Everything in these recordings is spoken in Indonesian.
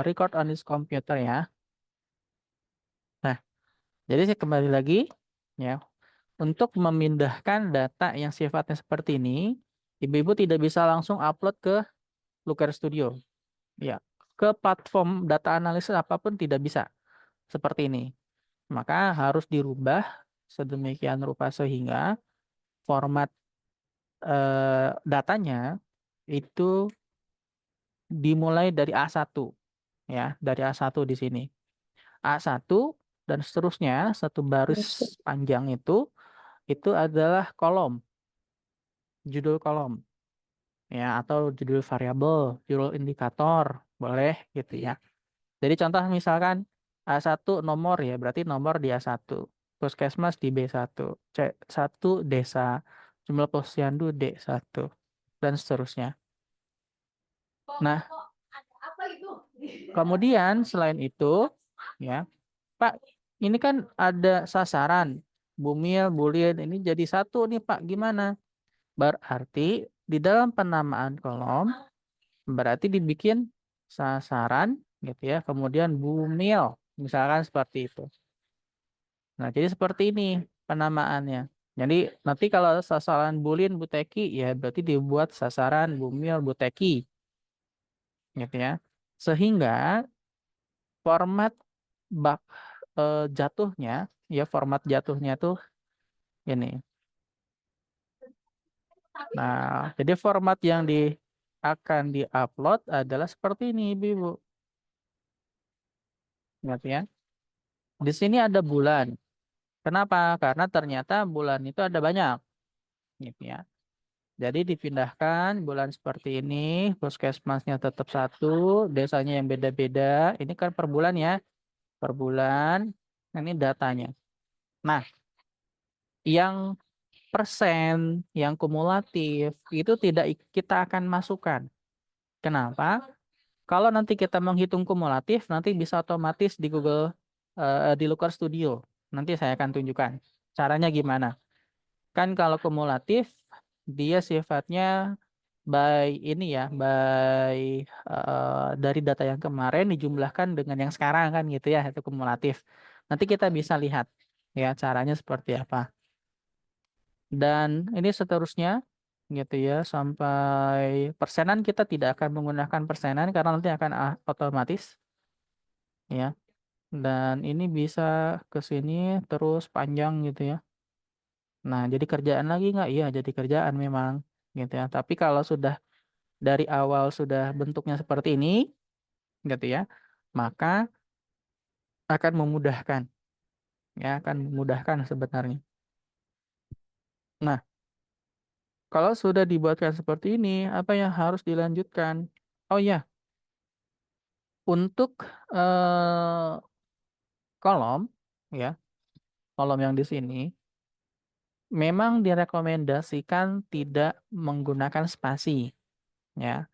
record on this computer ya. Nah, jadi saya kembali lagi ya. Untuk memindahkan data yang sifatnya seperti ini, ibu-ibu tidak bisa langsung upload ke Looker Studio. Ya, ke platform data analisis apapun tidak bisa seperti ini. Maka harus dirubah sedemikian rupa sehingga format datanya itu dimulai dari A1 ya, dari A1 di sini. A1 dan seterusnya satu baris panjang itu adalah kolom, judul kolom ya atau judul variabel, judul indikator, boleh gitu ya. Jadi contoh misalkan A1 nomor ya, berarti nomor di A1. Puskesmas di B1, C1 desa, jumlah posyandu D1 dan seterusnya. Nah, kemudian selain itu ya, Pak, ini kan ada sasaran Bumil, Boolean ini jadi satu nih Pak, gimana? Berarti di dalam penamaan kolom berarti dibikin sasaran gitu ya, kemudian Bumil, misalkan seperti itu. Nah, jadi seperti ini penamaannya. Jadi nanti kalau sasaran Boolean Buteki ya berarti dibuat sasaran Bumil Buteki gitu ya. Sehingga format bak jatuhnya ya format jatuhnya tuh ini. Nah, jadi format yang akan diupload adalah seperti ini, Ibu. Ingat ya. Di sini ada bulan. Kenapa? Karena ternyata bulan itu ada banyak, gitu ya. Jadi dipindahkan bulan seperti ini, puskesmasnya tetap satu, desanya yang beda-beda. Ini kan per bulan ya, per bulan. Ini datanya. Nah, yang persen, yang kumulatif itu tidak kita akan masukkan. Kenapa? Kalau nanti kita menghitung kumulatif, nanti bisa otomatis di Google di Looker Studio. Nanti saya akan tunjukkan caranya gimana. Kan kalau kumulatif dia sifatnya by ini ya, by dari data yang kemarin dijumlahkan dengan yang sekarang kan gitu ya, itu kumulatif. Nanti kita bisa lihat ya caranya seperti apa. Dan ini seterusnya gitu ya sampai persenan kita tidak akan menggunakan persenan karena nanti akan otomatis ya. Dan ini bisa ke sini terus panjang gitu ya. Nah, jadi kerjaan lagi nggak? Iya, jadi kerjaan memang gitu ya. Tapi kalau sudah dari awal sudah bentuknya seperti ini gitu ya, maka akan memudahkan ya, akan memudahkan sebenarnya. Nah, kalau sudah dibuatkan seperti ini, apa yang harus dilanjutkan? Oh ya, untuk eh, kolom ya, kolom yang di sini memang direkomendasikan tidak menggunakan spasi ya.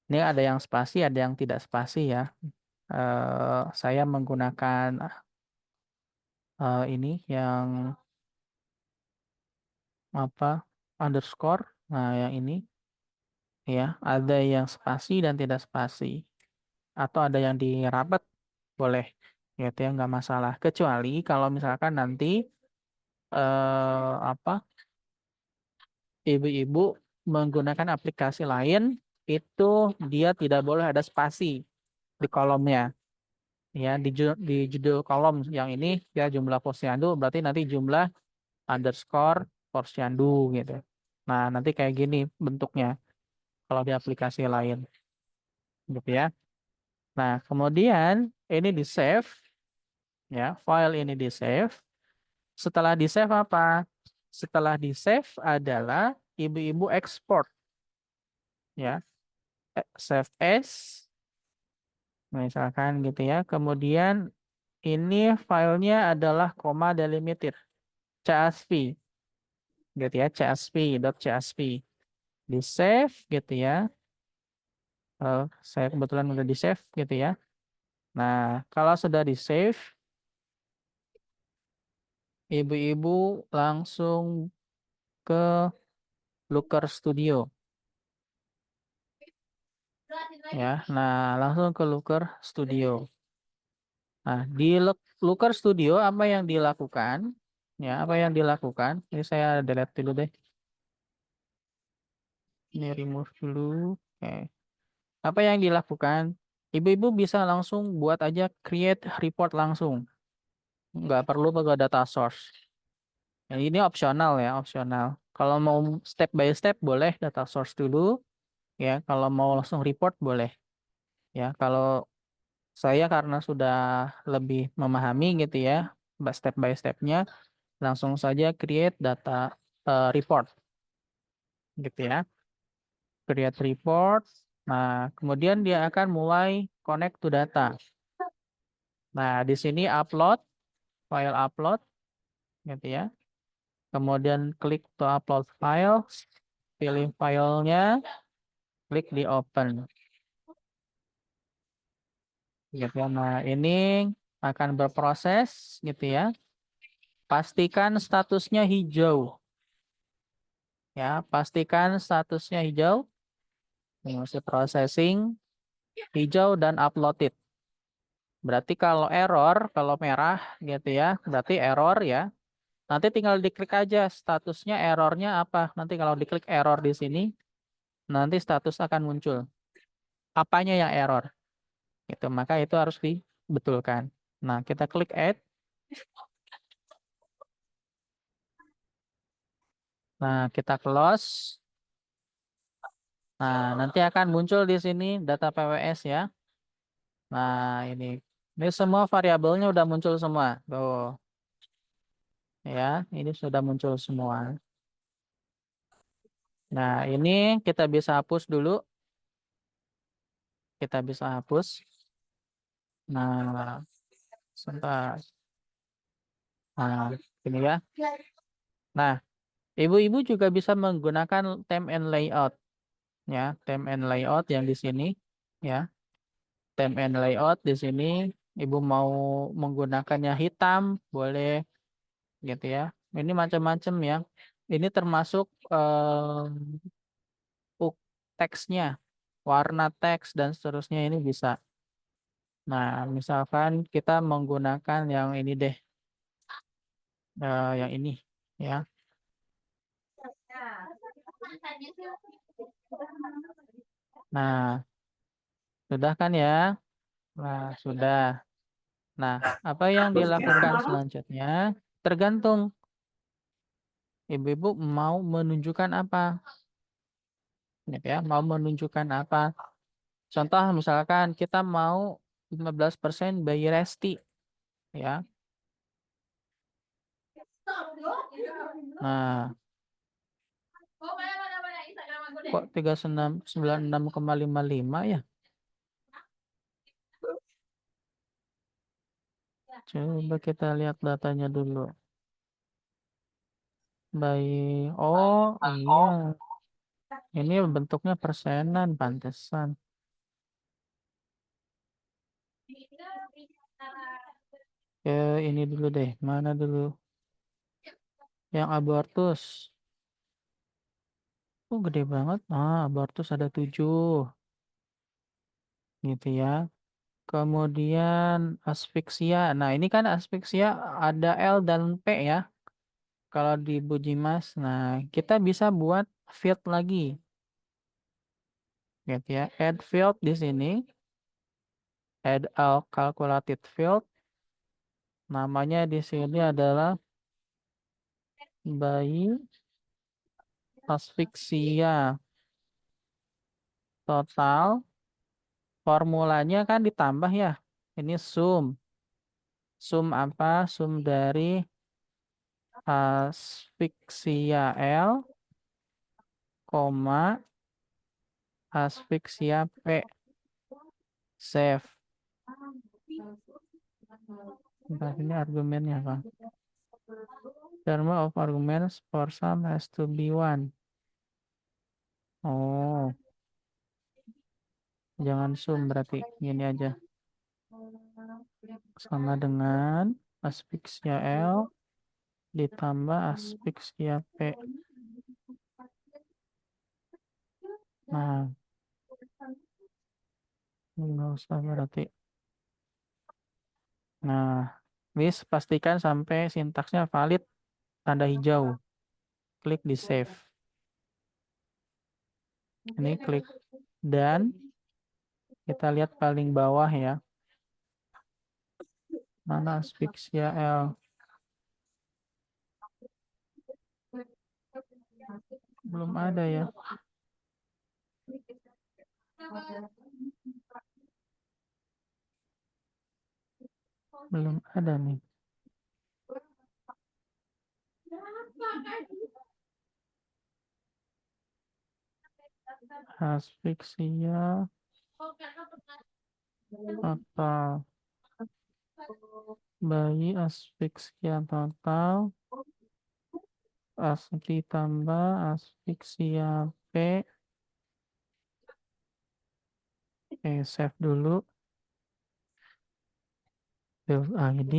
Ini ada yang spasi, ada yang tidak spasi ya. Saya menggunakan ini yang apa underscore. Nah, yang ini ya, ada yang spasi dan tidak spasi. Atau ada yang dirabet, boleh. Ya, itu ya nggak masalah. Kecuali kalau misalkan nanti apa ibu-ibu menggunakan aplikasi lain, itu dia tidak boleh ada spasi di kolomnya. Ya, di judul kolom yang ini ya jumlah posyandu berarti nanti jumlah underscore posyandu gitu. Nah, nanti kayak gini bentuknya kalau di aplikasi lain gitu ya. Nah, kemudian ini di save ya, file ini di save. Setelah di save apa? Setelah di save adalah ibu-ibu export ya. Save as misalkan gitu ya. Kemudian ini filenya adalah koma delimited CSV gitu ya, CSV. Di save gitu ya. Saya kebetulan udah di save gitu ya. Nah, kalau sudah di save, ibu-ibu langsung ke Looker Studio. Ya, nah langsung ke Looker Studio. Nah, di Looker Studio apa yang dilakukan? Ya, apa yang dilakukan? Ini saya delete dulu deh. Ini remove dulu. Oke. Apa yang dilakukan? Ibu-ibu bisa langsung buat aja create report langsung. Nggak perlu pakai data source. Ini opsional ya, opsional. Kalau mau step by step boleh data source dulu. Ya, kalau mau langsung report boleh. Ya, kalau saya karena sudah lebih memahami gitu ya, step by stepnya, langsung saja create data report gitu ya. Create report. Nah, kemudian dia akan mulai connect to data. Nah, di sini upload, file upload gitu ya. Kemudian klik to upload file, pilih filenya, klik di open. Gitu ya. Nah, ini akan berproses gitu ya. Pastikan statusnya hijau. Ya, pastikan statusnya hijau. Ini masih processing, hijau dan uploaded. Berarti kalau error, kalau merah gitu ya, berarti error ya. Nanti tinggal diklik aja statusnya errornya apa. Nanti kalau diklik error di sini, nanti status akan muncul. Apanya yang error? Gitu, maka itu harus dibetulkan. Nah, kita klik add. Nah, kita close. Nah, nanti akan muncul di sini data PWS ya. Nah, ini semua variabelnya udah muncul semua. Tuh, ya, ini sudah muncul semua. Nah, ini kita bisa hapus dulu. Kita bisa hapus. Nah, sebentar. Nah, ini ya. Nah, ibu-ibu juga bisa menggunakan theme and layout. Ya, theme and layout yang di sini. Ya, theme and layout di sini. Ibu mau menggunakannya hitam, boleh gitu ya. Ini macam-macam ya. Ini termasuk teksnya, warna teks dan seterusnya ini bisa. Nah, misalkan kita menggunakan yang ini deh, yang ini ya. Nah, sudah kan ya? Nah, sudah. Nah, apa yang dilakukan selanjutnya? Tergantung ibu-ibu mau menunjukkan apa. Gitu ya, mau menunjukkan apa. Contoh misalkan kita mau 15% bayi resti ya. Nah, kok 396,55 ya? Coba kita lihat datanya dulu. Baik. Oh, iya. Ini bentuknya persenan, pantesan. Ini dulu deh. Mana dulu? Yang abortus. Oh, gede banget. Abortus ada 7. Gitu ya. Kemudian asfiksia. Nah, ini kan asfiksia ada L dan P ya. Kalau di Bujimas. Nah, kita bisa buat field lagi. Gitu ya. Add field di sini. Add all calculated field. Namanya di sini adalah bayi asfiksia total. Formulanya kan ditambah ya. Ini sum. Sum apa? Sum dari asfiksia L, koma asfiksia P. Save. Bentar, ini argumennya apa? Term of arguments for sum has to be one. Oh, jangan sum berarti. Gini aja. Sama dengan asfiksia L ditambah asfiksia P. Nah, Nggak usah berarti. Nah, please pastikan sampai sintaksnya valid, tanda hijau. Klik di save. Ini klik dan kita lihat paling bawah ya. Mana Asphyxia L? Belum ada ya. Belum ada nih. Asphyxia total. Bayi asfiksia total. Ditambah asfiksia P. Oke, save dulu. Build ID.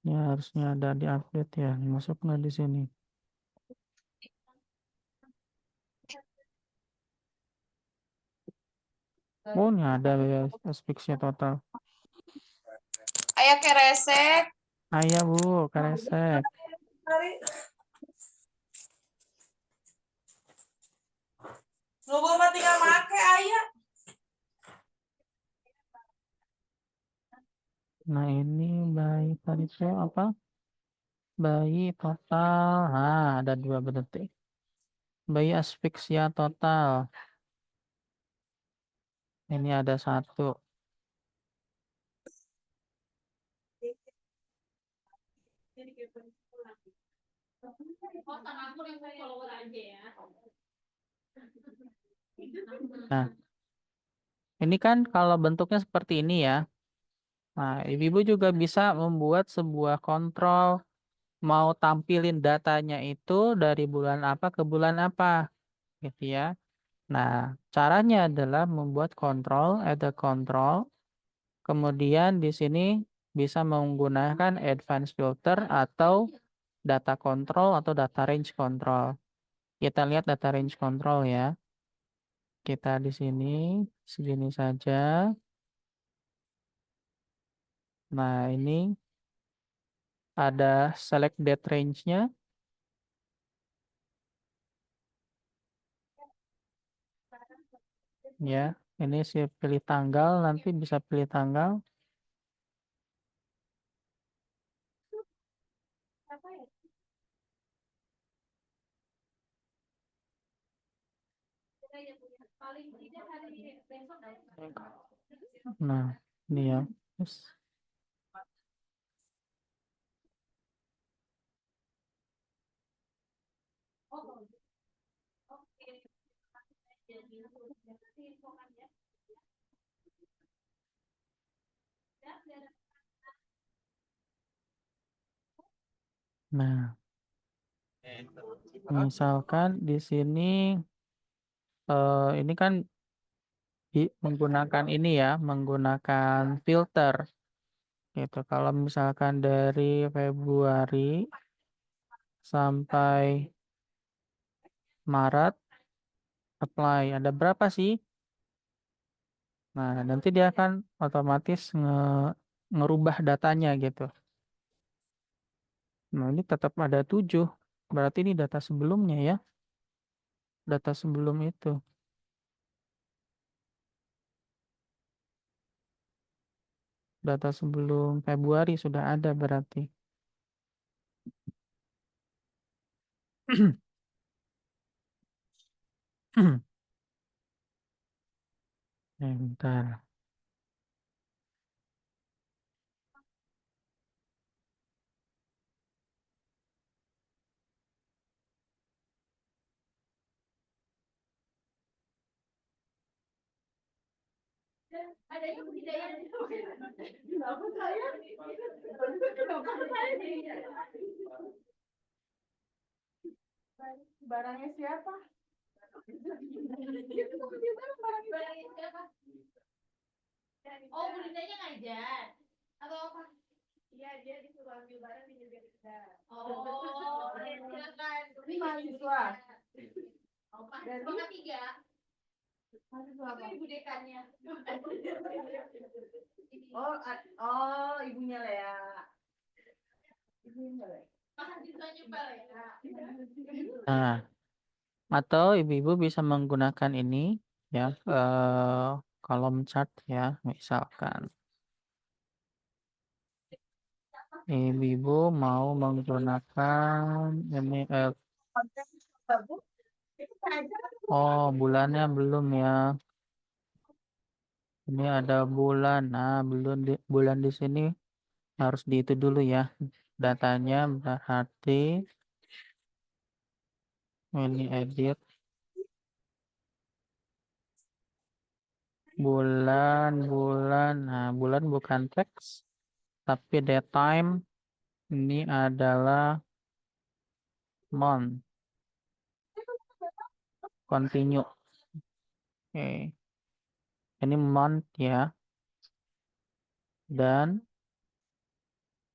Ya, harusnya ada di update ya. Masuk nggak di sini? Oh, ini ada ya asfiksia total. Ayah keresek. Ayah Bu, karesek. Lu mah tinggal make ayah. Nah, ini bayi tadi itu apa? Bayi total. Nah, ada 2 berarti. Bayi asfiksia total. Ini ada 1. Nah, ini kan kalau bentuknya seperti ini ya. Nah, ibu-ibu juga bisa membuat sebuah kontrol mau tampilin datanya itu dari bulan apa ke bulan apa, gitu ya. Nah, caranya adalah membuat kontrol, ada kontrol, kemudian di sini bisa menggunakan advanced filter atau data control atau data range control. Kita lihat data range control ya. Kita di sini segini saja. Nah, ini ada select date range-nya ya. Ini sih pilih tanggal, nanti bisa pilih tanggal. Nah, ini ya. Terus, nah, misalkan di sini ini kan menggunakan ini ya, menggunakan filter gitu. Kalau misalkan dari Februari sampai Maret apply, ada berapa sih? Nah, nanti dia akan otomatis ngerubah datanya gitu. Nah, ini tetap ada 7. Berarti ini data sebelumnya ya. Data sebelum itu. Data sebelum Februari sudah ada berarti. Bentar. Barangnya siapa? Oh, Buditanya ngajar atau apa? Iya, dia disuruh ambil barang di juga bisa. Oh, silakan. Ini mahasiswa. Oh, mahasiswa ketiga. Ibu dekannya. Oh, oh, ibunya Lea. Ibunya Lea. Nah, atau ibu-ibu bisa menggunakan ini ya, kolom chart ya, misalkan ibu-ibu mau menggunakan ini, Konten bagus. Itu saja. oh bulannya belum ya. Ini ada bulan. Nah, belum bulan di sini harus di itu dulu ya. Datanya berarti ini edit bulan. Nah, bulan bukan teks, tapi daytime ini adalah month. Continue. Oke. Ini month ya. Dan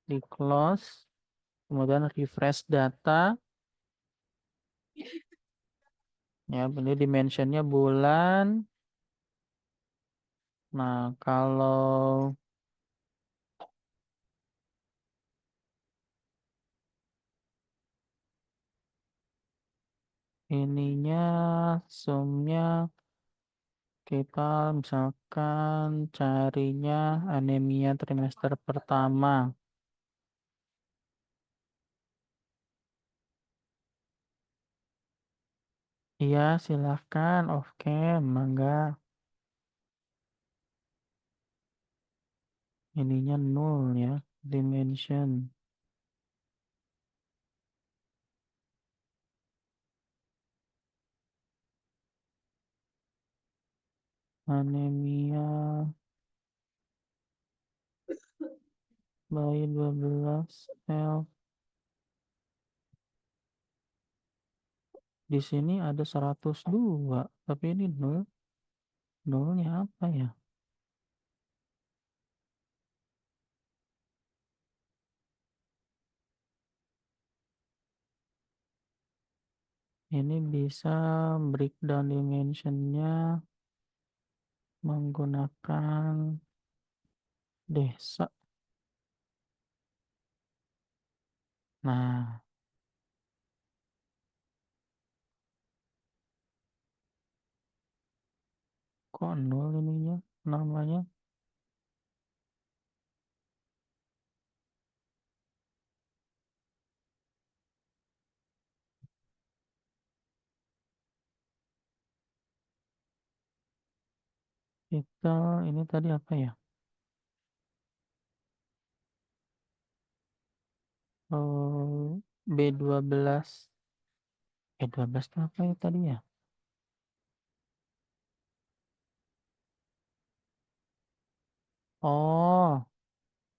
di close. Kemudian refresh data. Ya, ini dimensionnya bulan. Nah, kalau ininya zoomnya kita misalkan carinya anemia trimester pertama. Iya, silahkan. Oke, mangga. Ininya nol ya, dimension. Anemia bayi 12 L. Di sini ada 102, tapi ini nol. Nolnya apa ya? Ini bisa breakdown dimensionnya menggunakan desa. Nah, kok nol ininya namanya? Kita ini tadi apa ya? Oh, B12. B12 itu apa ya tadi ya? Oh,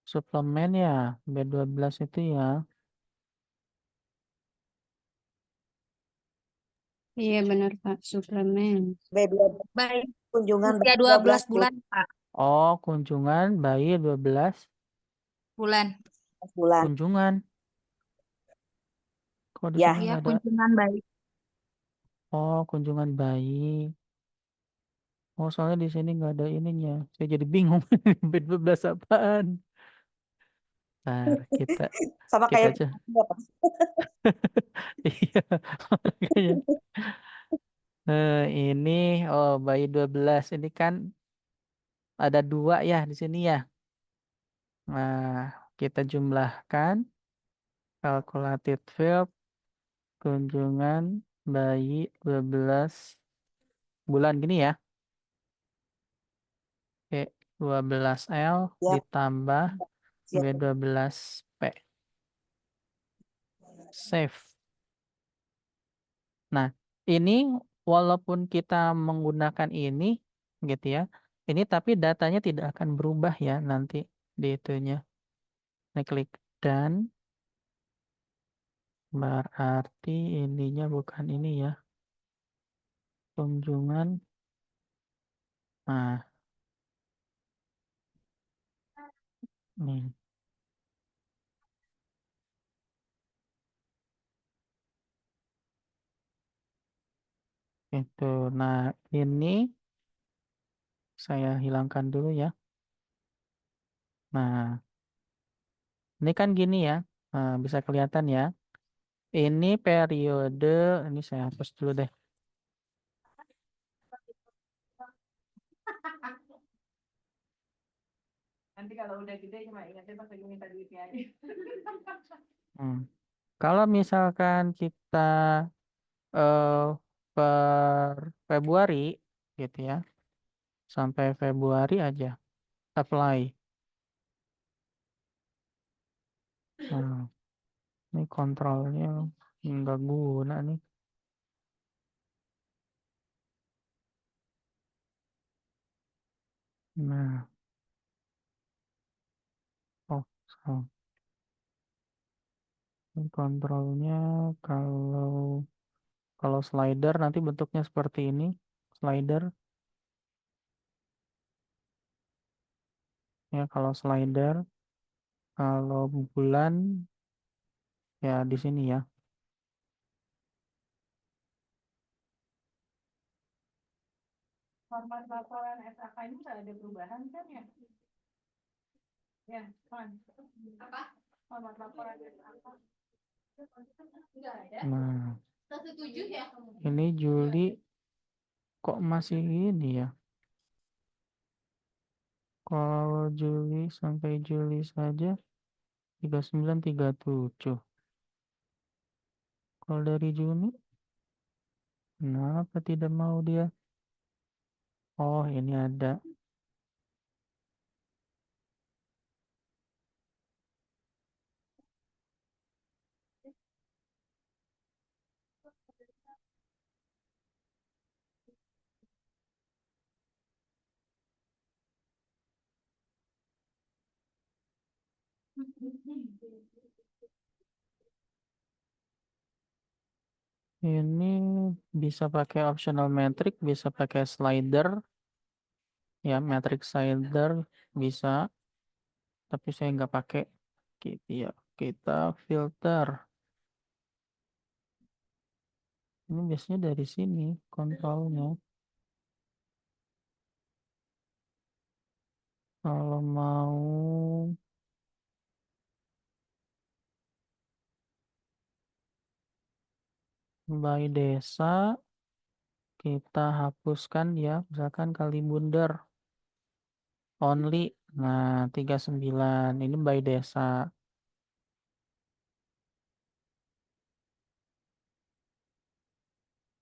suplemen ya. B12 itu ya. Iya benar Pak, suplemen. B12 Baik, kunjungan usia 12 12 bulan Pak. Oh, kunjungan bayi 12 Bulan. bulan. kunjungan. Kok di Ya, sini Iya, nggak ada? kunjungan bayi. Oh, kunjungan bayi. Oh, soalnya di sini nggak ada ininya. Saya jadi bingung. B12 apaan? Ntar kita sama kita kayak aja. Iya, makanya. Ini oh bayi 12 ini kan ada dua ya di sini ya. Nah, kita jumlahkan calculated field kunjungan bayi 12 bulan gini ya. Oke, 12L ya, ditambah siap. B12P. Save. Nah, ini walaupun kita menggunakan ini gitu ya. Ini tapi datanya tidak akan berubah ya nanti di itunya. Ini klik dan berarti ininya bukan ini ya. Kunjungan. Nah, nih itu. Nah, ini Saya hilangkan dulu ya. Nah, ini kan gini ya. Nah, bisa kelihatan ya. Ini periode, ini saya hapus dulu deh. Nanti kalau udah gede cuma ingatnya pas lagi minta duitnya aja. Hmm. Kalau misalkan kita eh, per Februari gitu ya, sampai Februari aja apply. Nah, ini kontrolnya nggak guna nih. Nah, oh, so. Ini kontrolnya kalau kalau slider nanti bentuknya seperti ini. Slider ya kalau slider, kalau bulan ya di sini ya. Format laporan SAK ini nggak ada perubahan kan ya? Ya, kan. Apa? Format laporan SAK. Enggak ada. Nah, 107 ya? ini Juli kok masih ini ya? Kalau Juli sampai Juli saja 3937. Kalau dari Juni, kenapa tidak mau dia? Oh, ini ada. Ini bisa pakai optional metric, bisa pakai slider, ya metric slider bisa, tapi saya nggak pakai. Gitu ya. Kita filter. Ini biasanya dari sini kontrolnya. Kalau mau by desa, kita hapuskan ya, misalkan Kalibunder only. Nah, 39 ini by desa.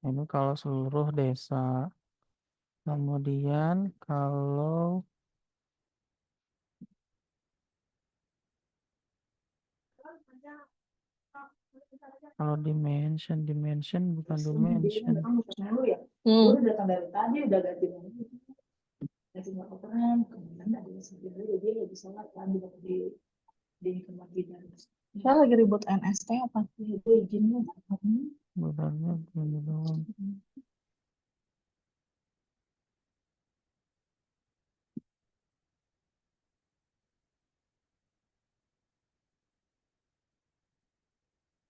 Ini kalau seluruh desa. Kemudian kalau dimension bukan dimension. Dulu ya. Gue udah datang dari tadi udah ganti nomor. Ganti nomor peran, kemudian ada yang sebelumnya jadi lebih sholat kan di kamar bidan. Saya lagi ribut NST apa? Itu izinnya. Bulannya gini doang.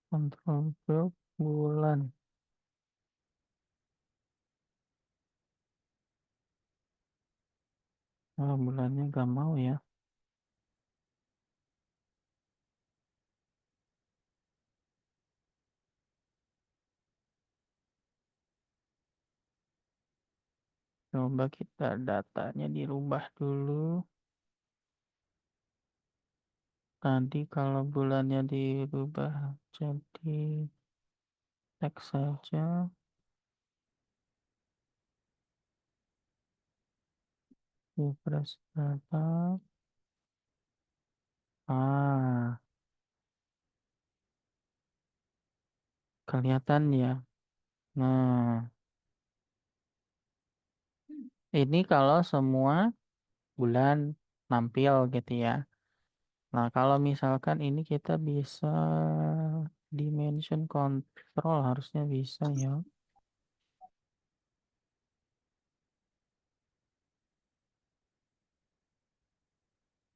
Kontrol field bulan. Oh, bulannya gak mau ya. Coba kita datanya dirubah dulu. Tadi kalau bulannya dirubah jadi teks saja. Refresh data. Ah, kelihatan ya. Nah, ini kalau semua bulan nampil gitu ya. Nah, kalau misalkan ini kita bisa dimension control harusnya bisa ya.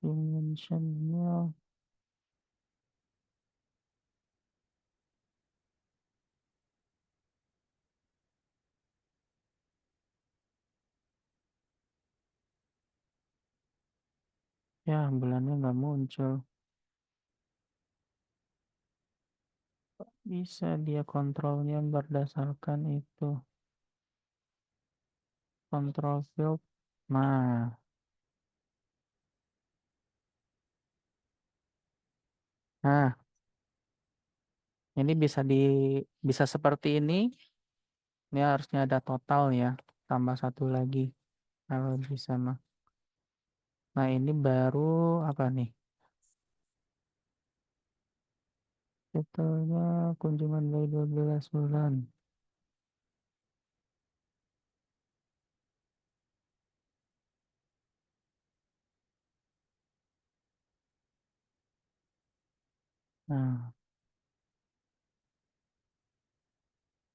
Dimensionnya Ya, bulannya nggak muncul. Bisa dia kontrolnya berdasarkan itu. Control field. Nah, nah, ini bisa seperti ini. Ini harusnya ada total ya. Tambah satu lagi kalau bisa mah. Nah, ini baru apa nih? Totalnya kunjungan dari 12 bulan. Nah,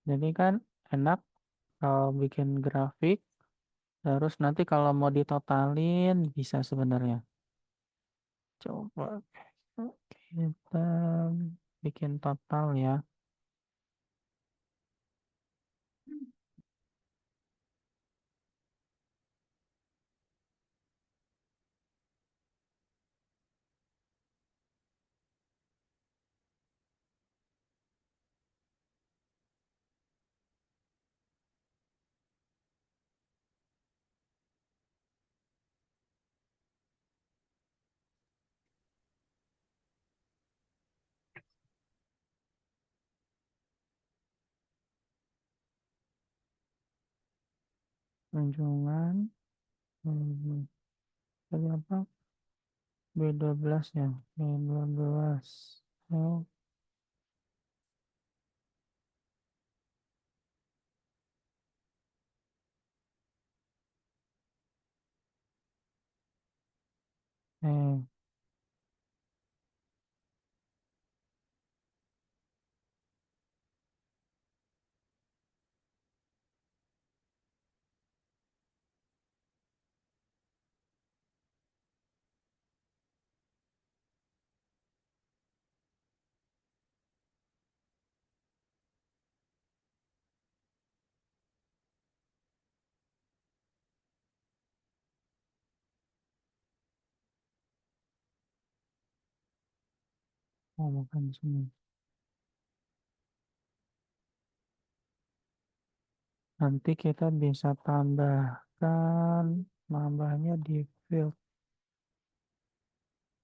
jadi kan enak kalau bikin grafik. Terus nanti kalau mau ditotalin bisa sebenarnya. Coba kita bikin total ya. Kunjungan. Tadi apa? B12 ya. B12. Oh, eh. Oh, bukan sini. Nanti kita bisa tambahkan nambahnya di field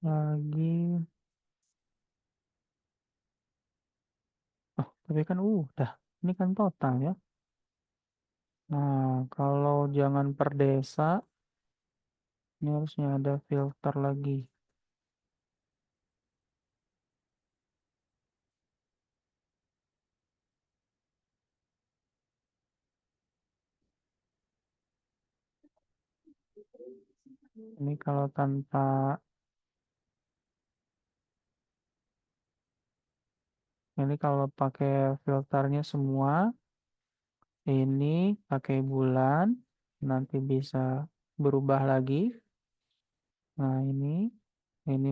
lagi. Oh, tapi kan udah. Ini kan total ya. Nah, kalau jangan per desa, ini harusnya ada filter lagi. Ini kalau tanpa, ini kalau pakai filternya semua, ini pakai bulan, nanti bisa berubah lagi. Nah, ini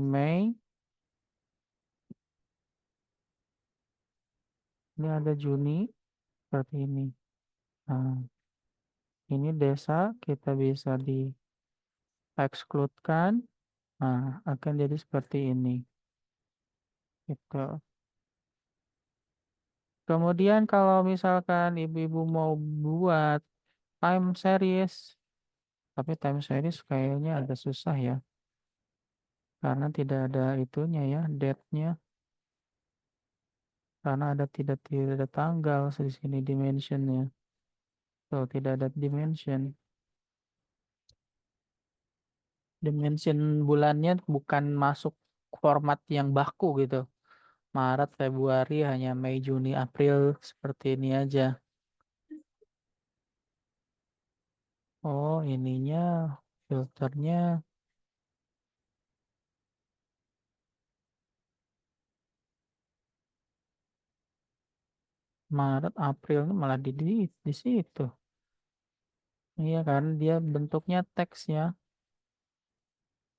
Mei, ini ada Juni, seperti ini. Nah, ini desa, kita bisa di-excludekan. Nah, akan jadi seperti ini. Gitu. Kemudian kalau misalkan ibu-ibu mau buat time series, tapi time series kayaknya agak susah ya, karena tidak ada itunya ya, date-nya, karena tidak ada tanggal di sini dimensionnya. Tuh, tidak ada dimension. Dimension bulannya bukan masuk format yang baku gitu. Maret, Februari, hanya Mei, Juni, April seperti ini aja. Oh, ininya filternya Maret, April ini malah di situ. Iya kan dia bentuknya teks ya.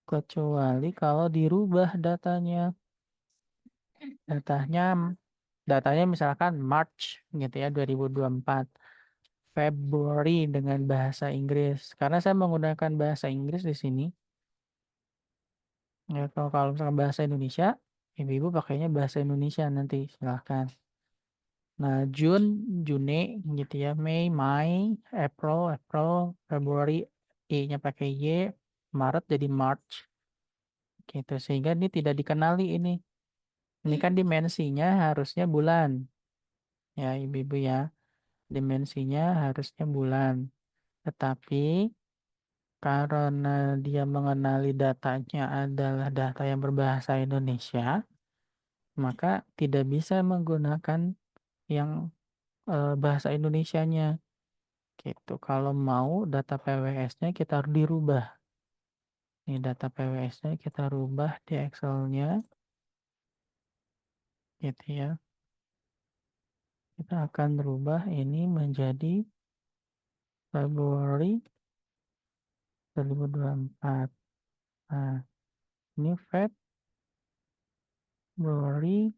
Kecuali kalau dirubah datanya. Datanya datanya misalkan March gitu ya 2024. Februari dengan bahasa Inggris. Karena saya menggunakan bahasa Inggris di sini. Ya, kalau misalkan bahasa Indonesia, ibu-ibu pakainya bahasa Indonesia nanti, silahkan. Nah, June, Juni, gitu ya. Mei, Mai, April, Februari, I-nya pakai Y, Maret jadi March, gitu. Sehingga ini tidak dikenali ini. Ini kan dimensinya harusnya bulan, ya ibu-ibu ya. Dimensinya harusnya bulan. Tetapi karena dia mengenali datanya adalah data yang berbahasa Indonesia, maka tidak bisa menggunakan yang bahasa Indonesianya. Gitu. Kalau mau data PWS-nya kita harus dirubah. Ini data PWS-nya kita rubah di Excel-nya, gitu ya. Kita akan rubah ini menjadi Februari 2024. Nah, ini Februari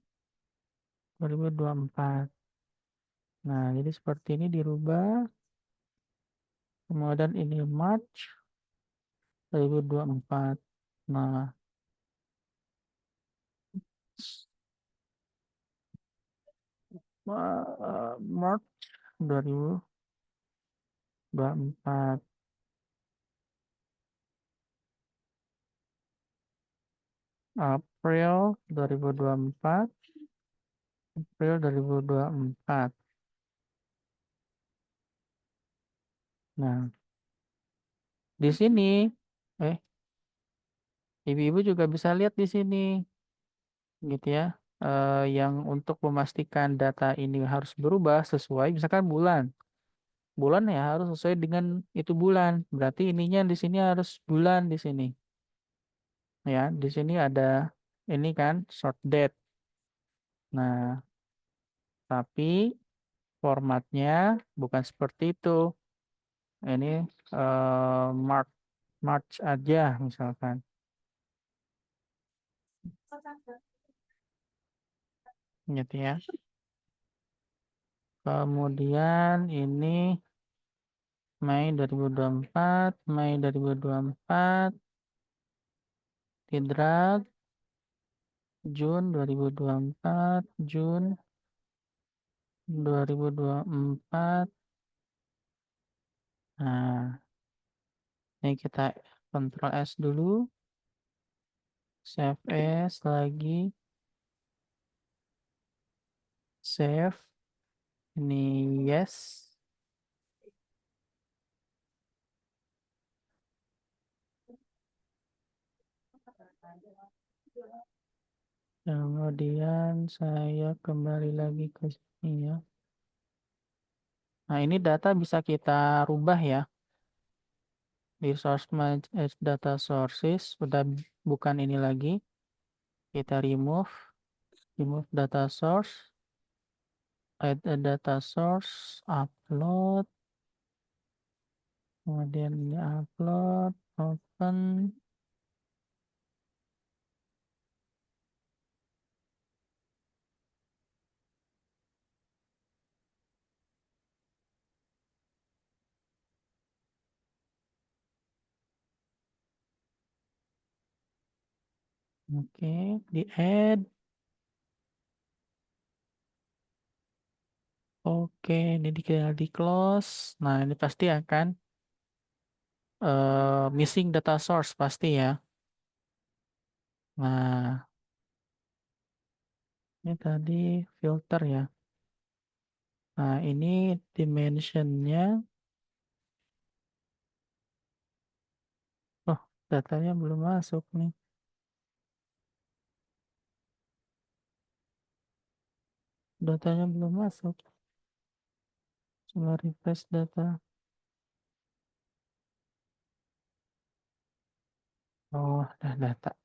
2024. Nah, jadi seperti ini dirubah. Kemudian ini March 2024. Nah, March 2024. April 2024. April 2024. Nah, di sini, eh, ibu-ibu juga bisa lihat di sini, gitu ya. Yang untuk memastikan data ini harus berubah sesuai, misalkan bulan. Bulan ya harus sesuai dengan itu bulan. Berarti ininya di sini harus bulan di sini. Ya, di sini ada ini kan short date. Nah, tapi formatnya bukan seperti itu. Ini March March aja misalkan, gitu ya. Kemudian ini Mei 2024, Mei 2024, di-drag, Jun 2024, Jun 2024. Nah, ini kita Ctrl S dulu, Save as lagi, save, ini yes. Kemudian saya kembali lagi ke sini ya. Nah, ini data bisa kita rubah ya. Di source data sources sudah bukan ini lagi. Kita remove data source, add a data source, upload, kemudian ini upload, open. Oke, di add. Oke, ini di close. Nah, ini pasti akan missing data source pasti ya. Nah, ini tadi filter ya. Nah, ini dimensionnya. Oh, datanya belum masuk nih. Datanya belum masuk. Coba refresh data. Oh, dah data.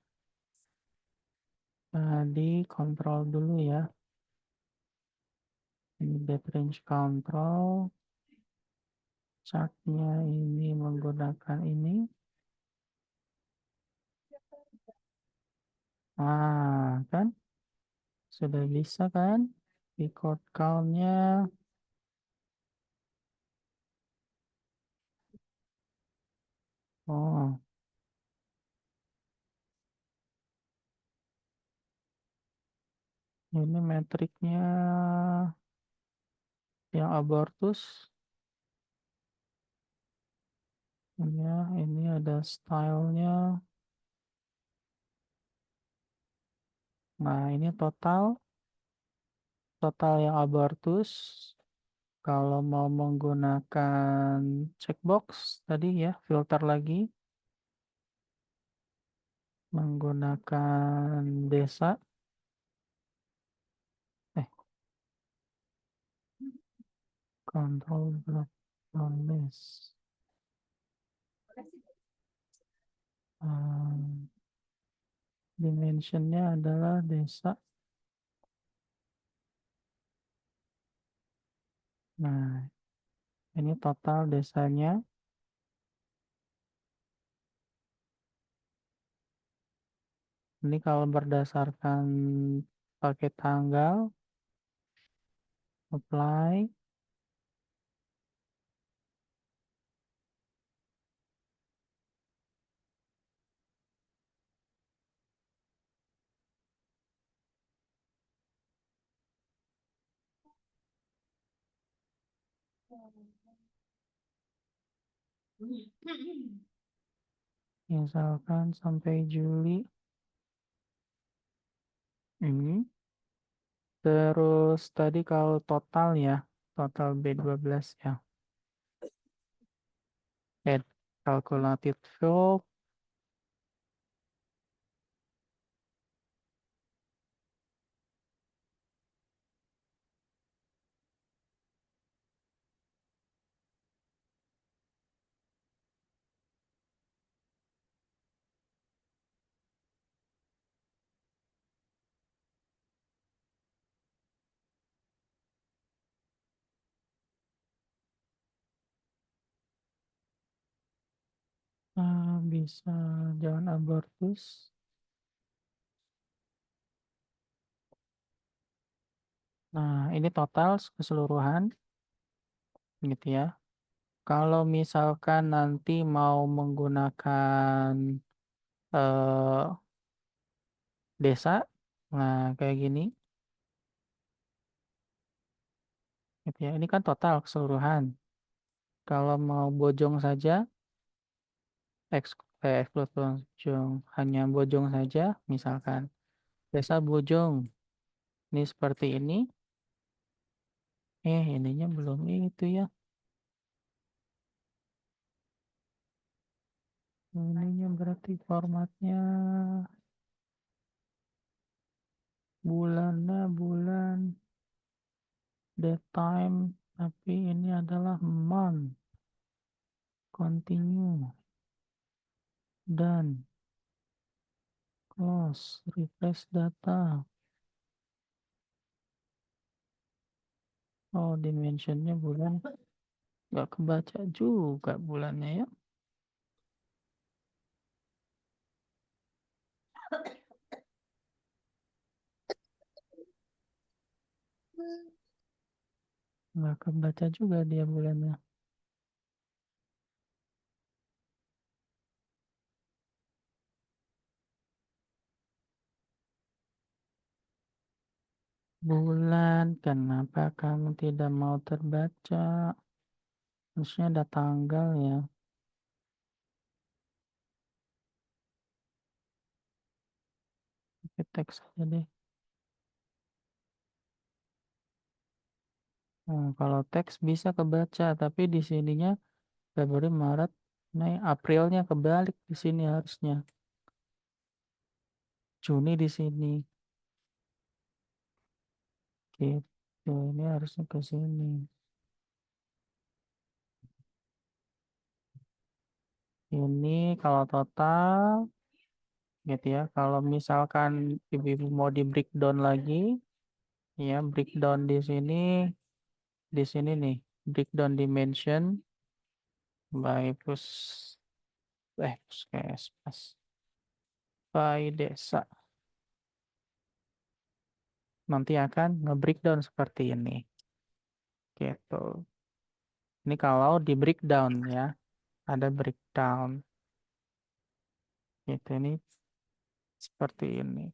Tadi kontrol dulu ya. Ini date range control. Chartnya ini menggunakan ini. Ah, kan? Sudah bisa kan? Record count-nya. Oh, Ini metriknya yang abortus. Ya, ini ada stylenya. Nah, ini total yang abortus. Kalau mau menggunakan checkbox tadi ya, filter lagi. Menggunakan desa. Eh, control block on list. Dimensionnya adalah desa. Nah, ini total desanya. Ini kalau berdasarkan pakai tanggal, apply. Misalkan sampai Juli ini. Terus tadi kalau total ya, total B12 ya. Add calculated field. Bisa jangan abortus. Nah, ini total keseluruhan gitu ya. Kalau misalkan nanti mau menggunakan eh, desa, nah kayak gini, gitu ya. Ini kan total keseluruhan. Kalau mau bojong saja, exclude bojong, hanya bojong saja, misalkan desa bojong. Ini seperti ini. Ininya belum itu ya. Ininya berarti formatnya bulannya bulan, date time, tapi ini adalah month. Continue. Dan close. Refresh data. Oh, dimensionnya bulan. Nggak kebaca juga bulannya ya. Nggak kebaca juga dia bulannya. Bulan, kenapa kamu tidak mau terbaca? Harusnya ada tanggal ya. Pakai teks aja deh. Kalau teks bisa kebaca, tapi di sininya Februari, Maret, Mei, Aprilnya kebalik di sini harusnya. Juni di sini. Gitu, ini harusnya ke sini. Ini kalau total, gitu ya. Kalau misalkan ibu-ibu mau di breakdown lagi, ya breakdown di sini nih, breakdown dimension by puskesmas, by desa. Nanti akan nge-breakdown seperti ini. Gitu. Ini kalau di breakdown ya, ada breakdown. Gitu ini seperti ini.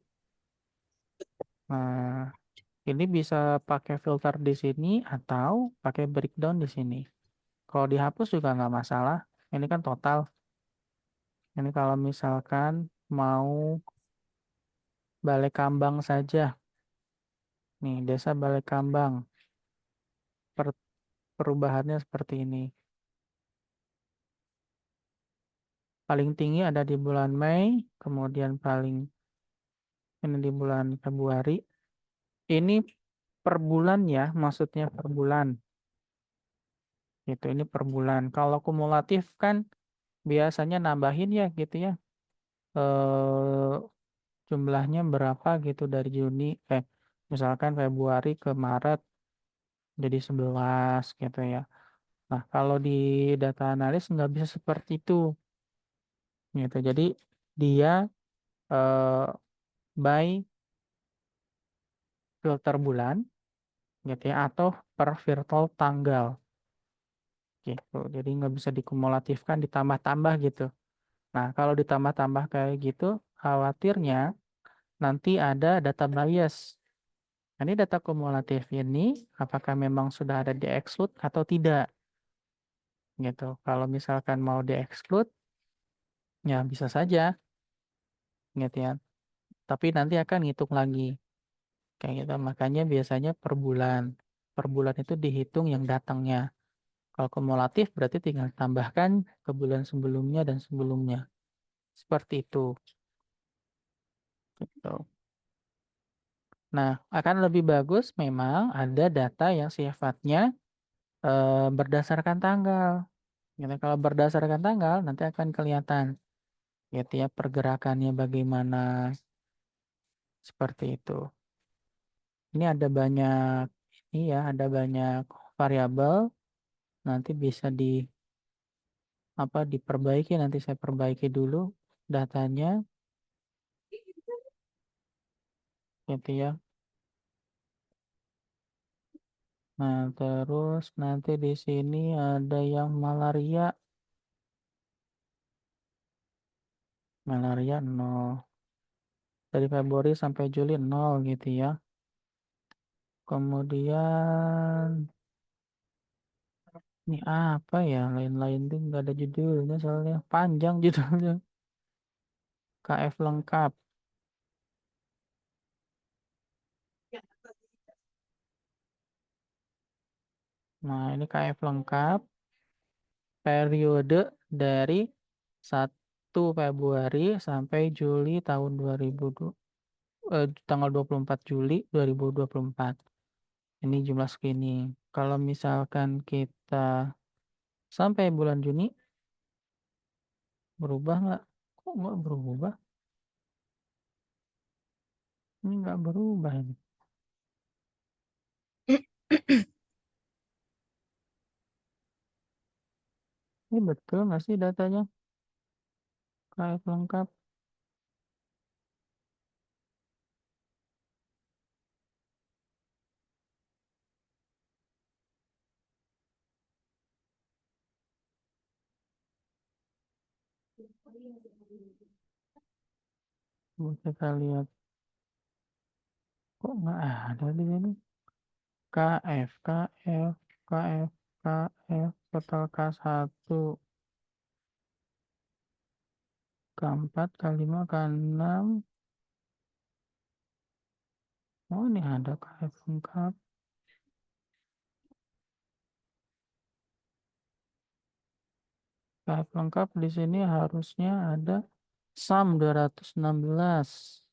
Nah, Ini bisa pakai filter di sini atau pakai breakdown di sini. Kalau dihapus juga nggak masalah. Ini kan total. Ini kalau misalkan mau Balai Kambang saja. Nih, Desa Balai Kambang. Perubahannya seperti ini. Paling tinggi ada di bulan Mei, kemudian paling ini di bulan Februari. Ini per bulan ya, maksudnya per bulan. Gitu, ini per bulan. Kalau kumulatif kan biasanya nambahin ya gitu ya. Eh, jumlahnya berapa gitu dari Juni, misalkan Februari ke Maret jadi 11 gitu ya. Nah, kalau di data analis nggak bisa seperti itu gitu. Jadi dia eh, by filter bulan gitu ya atau per virtual tanggal gitu. Jadi nggak bisa dikumulatifkan ditambah-tambah gitu. Nah, kalau ditambah-tambah kayak gitu, khawatirnya nanti ada data bias. Nah, ini data kumulatif ini apakah memang sudah ada di exclude atau tidak gitu. Kalau misalkan mau di exclude, ya bisa saja gitu ya. Tapi nanti akan ngitung lagi kayak gitu. Makanya biasanya per bulan. Per bulan itu dihitung yang datangnya. Kalau kumulatif berarti tinggal tambahkan ke bulan sebelumnya dan sebelumnya. Seperti itu. Gitu. Nah, akan lebih bagus memang ada data yang sifatnya berdasarkan tanggal. Gitu. Kalau berdasarkan tanggal nanti akan kelihatan gitu ya pergerakannya bagaimana seperti itu. Ini ada banyak ini ya, ada banyak variabel. Nanti bisa di apa diperbaiki, nanti saya perbaiki dulu datanya gitu ya. Nah, terus nanti di sini ada yang malaria. Malaria 0. Dari Februari sampai Juli 0 gitu ya. Kemudian ini apa ya? Lain-lain tuh nggak ada judulnya soalnya panjang judulnya. KF lengkap. Nah, ini KF lengkap periode dari 1 Februari sampai Juli tahun 2002, tanggal 24 Juli 2024. Ini jumlah segini. Kalau misalkan kita sampai bulan Juni, berubah nggak? Kok nggak berubah? Ini nggak berubah ini. Ini betul nggak sih datanya? KF lengkap. Kita lihat. Kok nggak ada di sini? KF, KF, KF, KF, total K1, K4, K5, K6. Oh, ini ada KF lengkap. KF lengkap di sini harusnya ada SAM 216.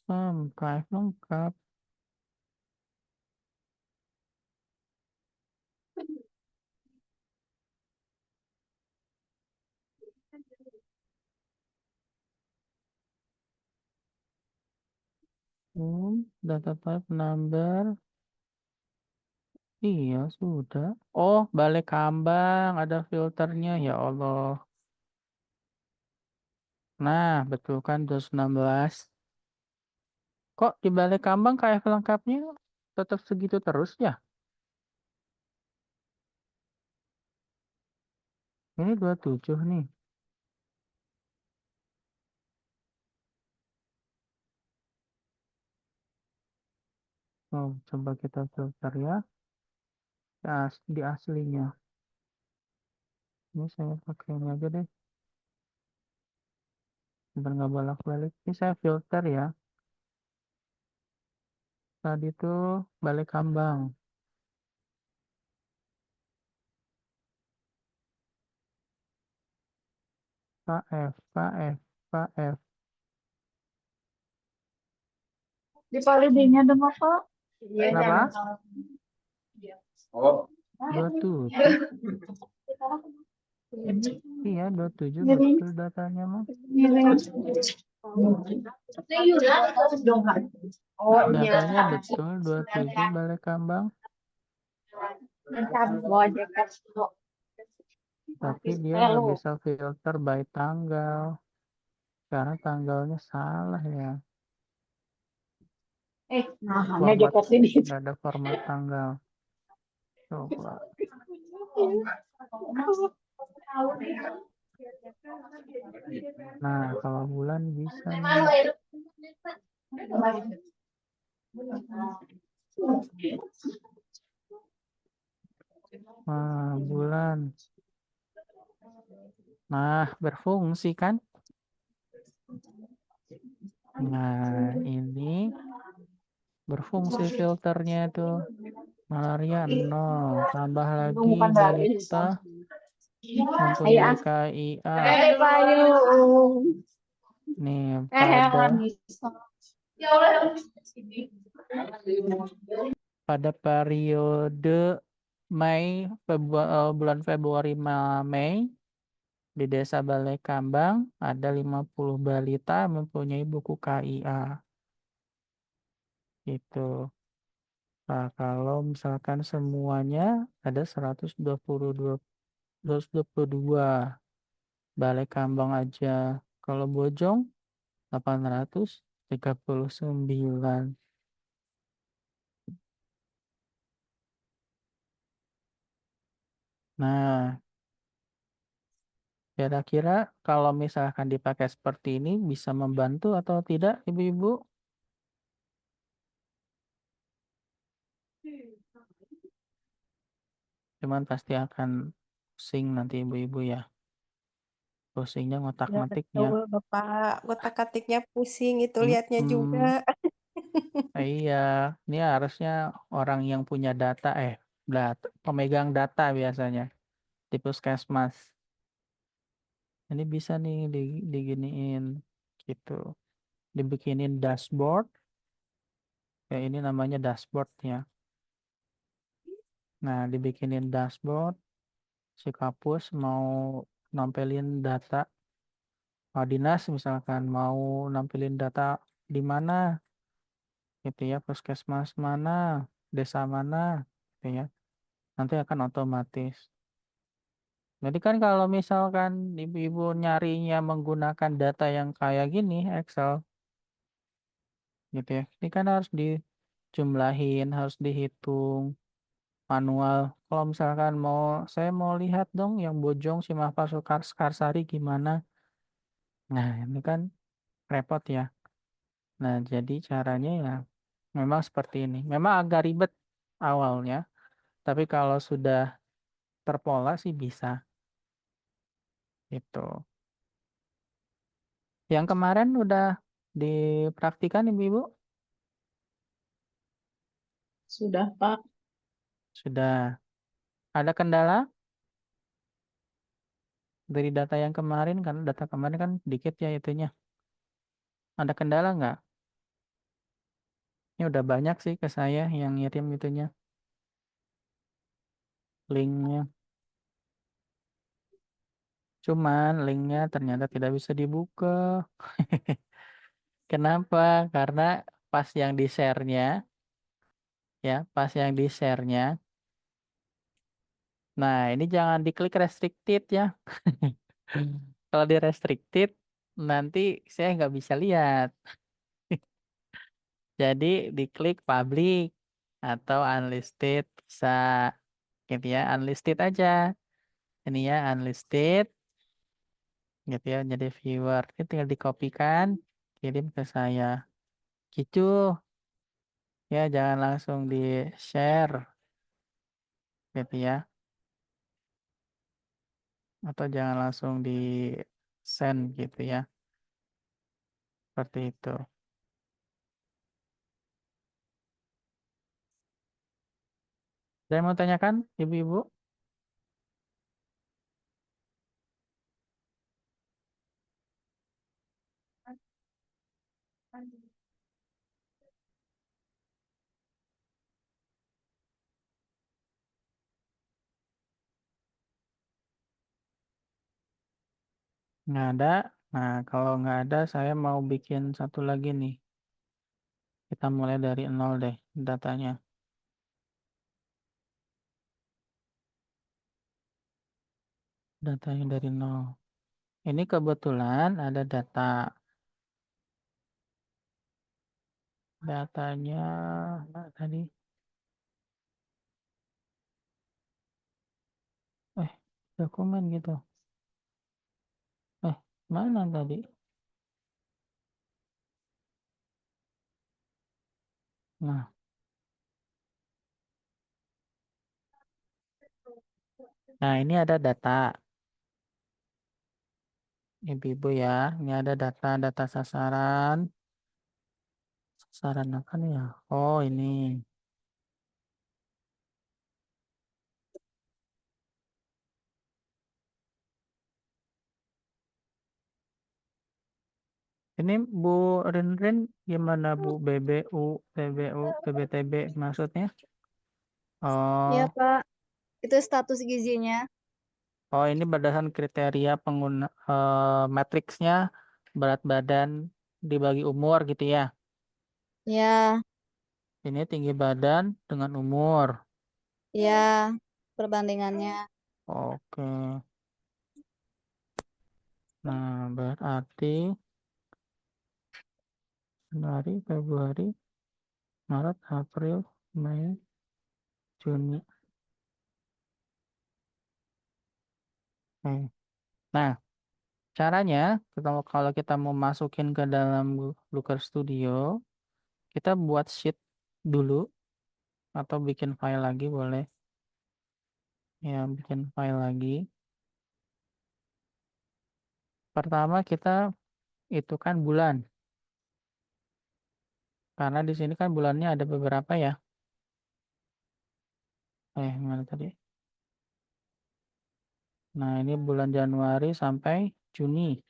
SAM KF lengkap. Data type number. Iya, sudah. Oh, Balai Kambang ada filternya. Ya Allah. Nah, betul kan 216. Kok di Balai Kambang KF lengkapnya tetap segitu terus ya? Ini 27 nih. Oh, coba kita filter ya. Di aslinya. Ini saya pakai ini aja deh. Biar nggak bolak-balik. Ini saya filter ya. Tadi tuh balik kambang. KF, KF, KF. Di Palidingnya dong apa? Berapa? Oh. 27. Iya, 27 Miring. betul datanya mah. Oh Datanya iya. betul 27 balik kambang. Tapi dia nggak bisa filter by tanggal. Karena tanggalnya salah ya. Nah, Format, jaket ini. nggak ada format tanggal. Coba. Nah, kalau bulan bisa nih. Nah, bulan. Nah, berfungsi kan? Nah, ini berfungsi filternya tuh. Malaria 0. Tambah lagi Bukan dari balita mempunyai Ayo, KIA. Payung. Nih, Nisa. Ya Allah. pada periode bulan Februari Mei di Desa Balai Kambang ada 50 balita mempunyai buku KIA. Gitu. Nah, kalau misalkan semuanya ada 122 Balai Kambang aja. Kalau Bojong 839. Nah, kira-kira kalau misalkan dipakai seperti ini bisa membantu atau tidak, Ibu-ibu? Cuman pasti akan pusing nanti Ibu-ibu ya. Pusingnya Ya ngotak-ngatiknya. betul Bapak, otak-atiknya pusing itu lihatnya juga. Mm-mm. Iya, ini harusnya orang yang punya pemegang data biasanya di puskesmas. Ini bisa nih diginiin gitu. Dibikinin dashboard. Ya ini namanya dashboard ya. Nah, dibikinin dashboard. Si Kapus mau nampilin data dinas misalkan mau nampilin data di mana gitu ya, puskesmas mana, desa mana gitu ya. Nanti akan otomatis. Jadi kan kalau misalkan ibu-ibu nyarinya menggunakan data yang kayak gini, Excel gitu ya. Ini kan harus dijumlahin, harus dihitung manual. Kalau misalkan saya mau lihat dong yang Bojong Simahpa Sekarsari gimana. Nah, ini kan repot ya. Nah, jadi caranya ya memang seperti ini. Memang agak ribet awalnya, tapi kalau sudah terpola sih bisa gitu. Yang kemarin udah dipraktikan Ibu-ibu? Sudah, Pak. Sudah. Ada kendala dari data yang kemarin? Karena data kemarin kan dikit ya itunya. Ada kendala nggak? Ini udah banyak sih ke saya yang ngirim itunya, linknya. Cuman linknya ternyata tidak bisa dibuka. Kenapa? Karena pas yang di-share-nya, ya, pas yang di-share-nya. Nah, ini jangan diklik restricted ya. Kalau di restricted, nanti saya nggak bisa lihat. Jadi diklik public atau unlisted bisa gitu ya, unlisted aja. Ini ya unlisted gitu ya, jadi viewer. Ini tinggal dikopikan, kirim ke saya. Gitu. Ya, jangan langsung di-share gitu ya. Atau jangan langsung di-send gitu ya. Seperti itu. Ada yang mau tanyakan, Ibu-ibu? Nggak ada. Nah, kalau nggak ada, saya mau bikin satu lagi nih. Kita mulai dari nol deh datanya. Datanya dari nol. Ini kebetulan ada data. Datanya mana tadi? Dokumen gitu. Mana tadi? Nah, ini ada data. Ibu-ibu ya, ini ada data sasaran. Sasaran apa nih ya? Oh, ini. Ini Bu Rinrin gimana Bu? BBU, TBU, TBTB maksudnya? Iya, Oh, Pak. Itu status gizinya. ini berdasarkan kriteria pengguna matriksnya berat badan dibagi umur gitu ya. Ya, Ini tinggi badan dengan umur. ya, perbandingannya. Oke. Nah, berarti Januari, Februari, Maret, April, Mei, Juni. Nah, caranya kalau kita mau masukin ke dalam Looker Studio, kita buat sheet dulu atau bikin file lagi boleh. Ya, bikin file lagi. Pertama kita itu kan bulan. Karena di sini kan bulannya ada beberapa ya. Mana tadi? Nah, ini bulan Januari sampai Juni.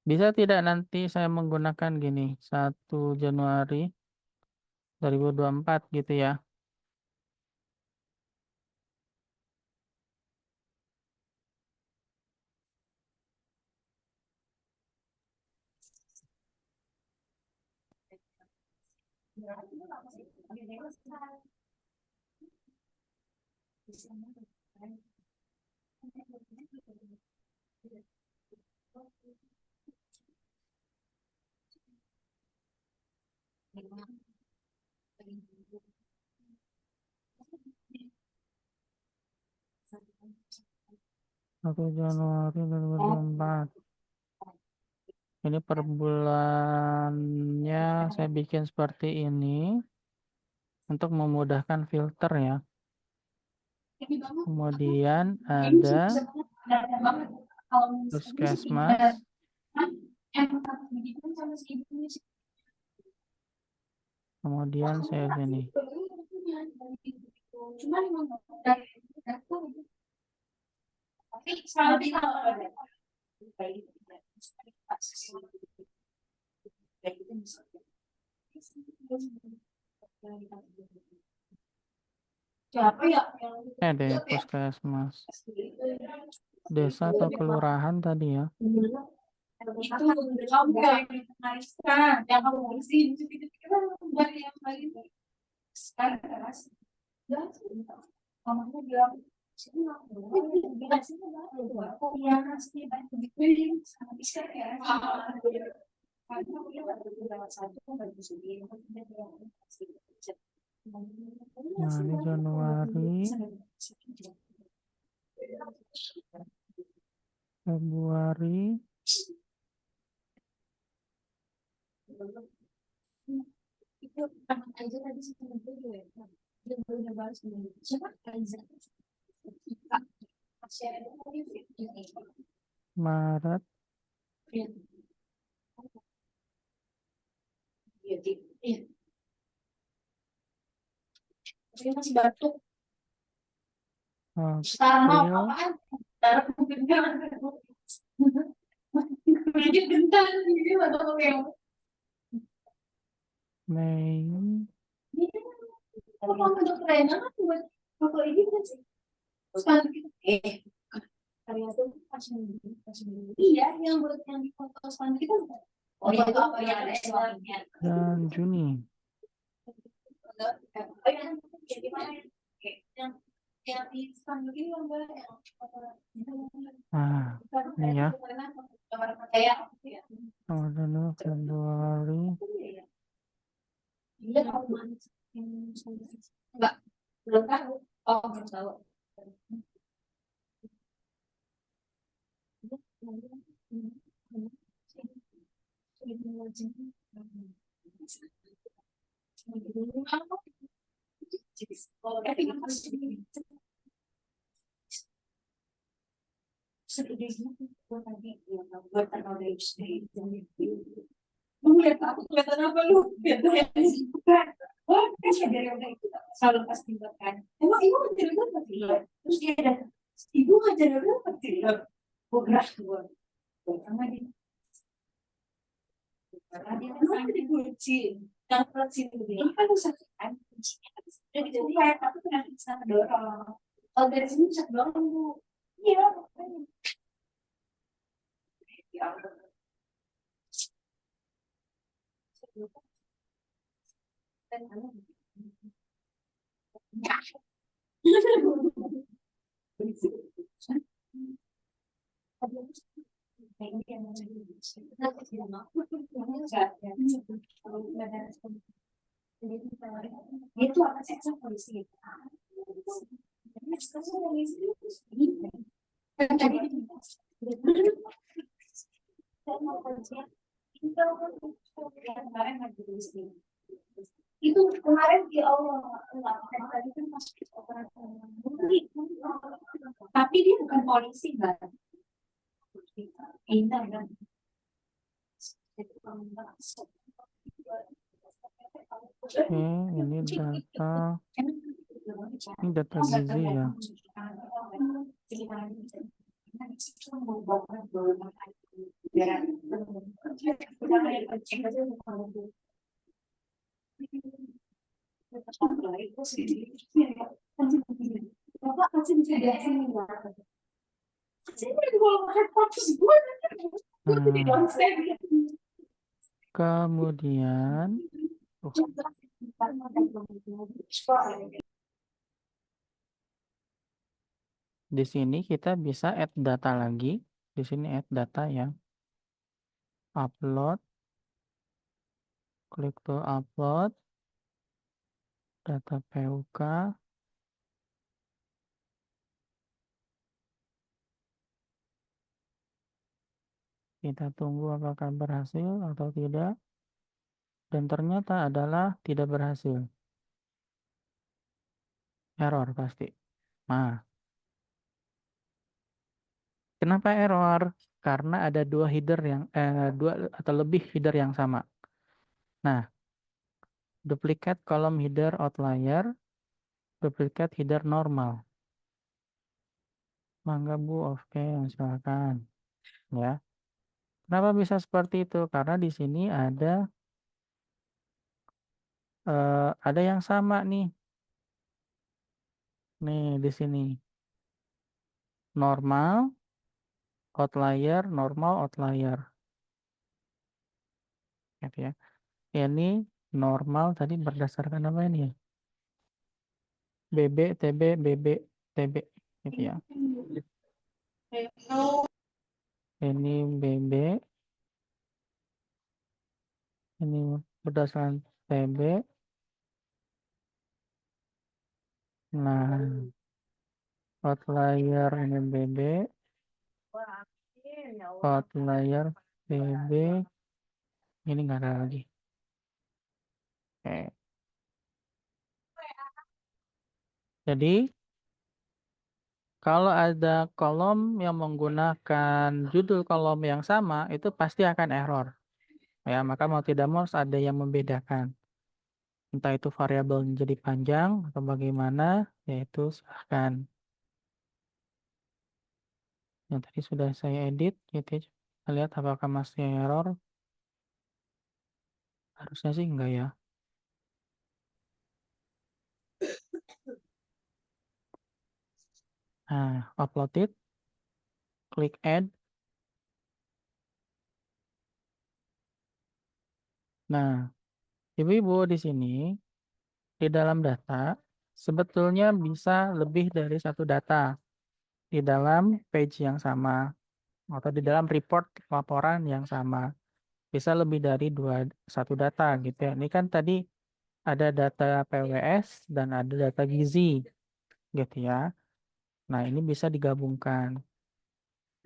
Bisa tidak nanti saya menggunakan gini, 1 Januari 2024 gitu ya. Satu Januari 2024. Ini per bulannya saya bikin seperti ini untuk memudahkan filter ya. Kemudian ada Puskesmas. Kemudian saya sini. Deh Puskesmas. Desa atau kelurahan tadi ya. Nah, ini Januari, Februari, Itu anak aja tadi sama gue ya. Dia baru balas dulu. Siapa Aiza? Masih ada lagi. Maret. Iya. Iya, iya. Dia masih batuk. Sama April, apaan? Taruh gentar. Jadi gentar gitu atau yang Mei, kalau kamu udah keren banget buat foto ini kan sih. Spanduk itu karya itu pas minggu. Iya, yang buat yang di foto spanduk itu bukan. Oh iya itu apa yang ada suaranya? dan Juni. Oh iya, jadi mana yang di spanduk ini lomba yang foto Ah, ini ya. kayak Lalu Februari, dia tahu mana enggak belum tahu oh belum tahu Lu lihat aku kelihatan apa lu? Lihat gue yang bukan. Oh, kan dari udah itu selalu pasti kan. Emang ibu ngajarin gue pasti terus dia ada ibu ngajarin gue pasti gue gerak gue. Karena dia kan dikunci. Yang kunci ini kan bisa kan kuncinya jadi kayak aku tuh nanti bisa dorong. Kalau dari sini bisa dorong bu. Iya. Ya. Itu apa sih polisi? Itu kemarin di Allah tadi kan pas tapi dia bukan polisi mbak ini kan ini data gizi ya. Kemudian di sini kita bisa add data lagi. Di sini add data ya. Upload. Klik to upload. Data PUK. Kita tunggu apakah berhasil atau tidak. Dan ternyata adalah tidak berhasil. Error pasti. Nah, kenapa error? Karena ada dua header dua atau lebih header yang sama. Nah, duplicate column header outlier, duplicate header normal. Mangga Bu, oke, silakan. Ya. Kenapa bisa seperti itu? Karena di sini ada yang sama nih. Nih di sini. Normal, outlier, normal, outlier. Gitu ya. Ini normal tadi berdasarkan apa ini ya? BB, TB, BB, TB. Gitu ya. Ini BB. Ini berdasarkan TB. Nah, outlier ini BB. Outlier BB. Ini nggak ada lagi. Oke. Jadi kalau ada kolom yang menggunakan judul kolom yang sama, itu pasti akan error. Ya, maka mau tidak mau harus ada yang membedakan. Entah itu variabel jadi panjang atau bagaimana, yaitu silahkan. Yang tadi sudah saya edit, gitu ya. Kita lihat apakah masih error. Harusnya sih enggak ya. Nah, upload it, klik add. Nah, ibu-ibu di sini, di dalam data, sebetulnya bisa lebih dari satu data di dalam page yang sama atau di dalam report laporan yang sama. Bisa lebih dari satu data gitu ya. Ini kan tadi ada data PWS dan ada data gizi gitu ya. Nah, ini bisa digabungkan.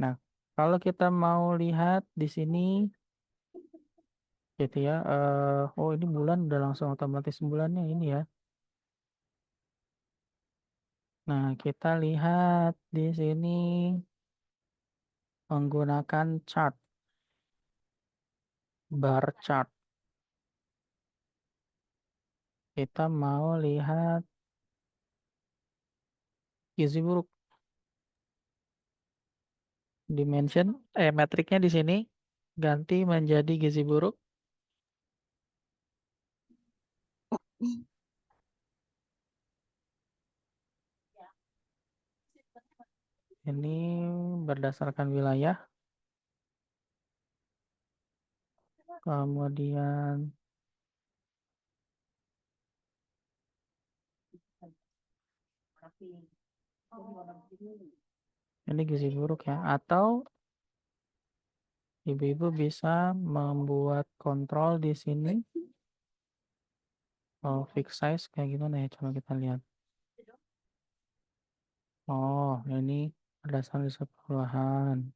Nah, kalau kita mau lihat di sini gitu ya, oh ini bulan udah langsung otomatis bulannya ini ya. Nah, kita lihat di sini menggunakan chart, bar chart. Kita mau lihat gizi buruk. Dimension, metriknya di sini ganti menjadi gizi buruk. Ini berdasarkan wilayah. Kemudian ini gizi buruk ya. Atau ibu-ibu bisa membuat kontrol di sini. Oh, fix size kayak gimana ya? Coba kita lihat. Oh, ini berdasarkan kesepuluhan.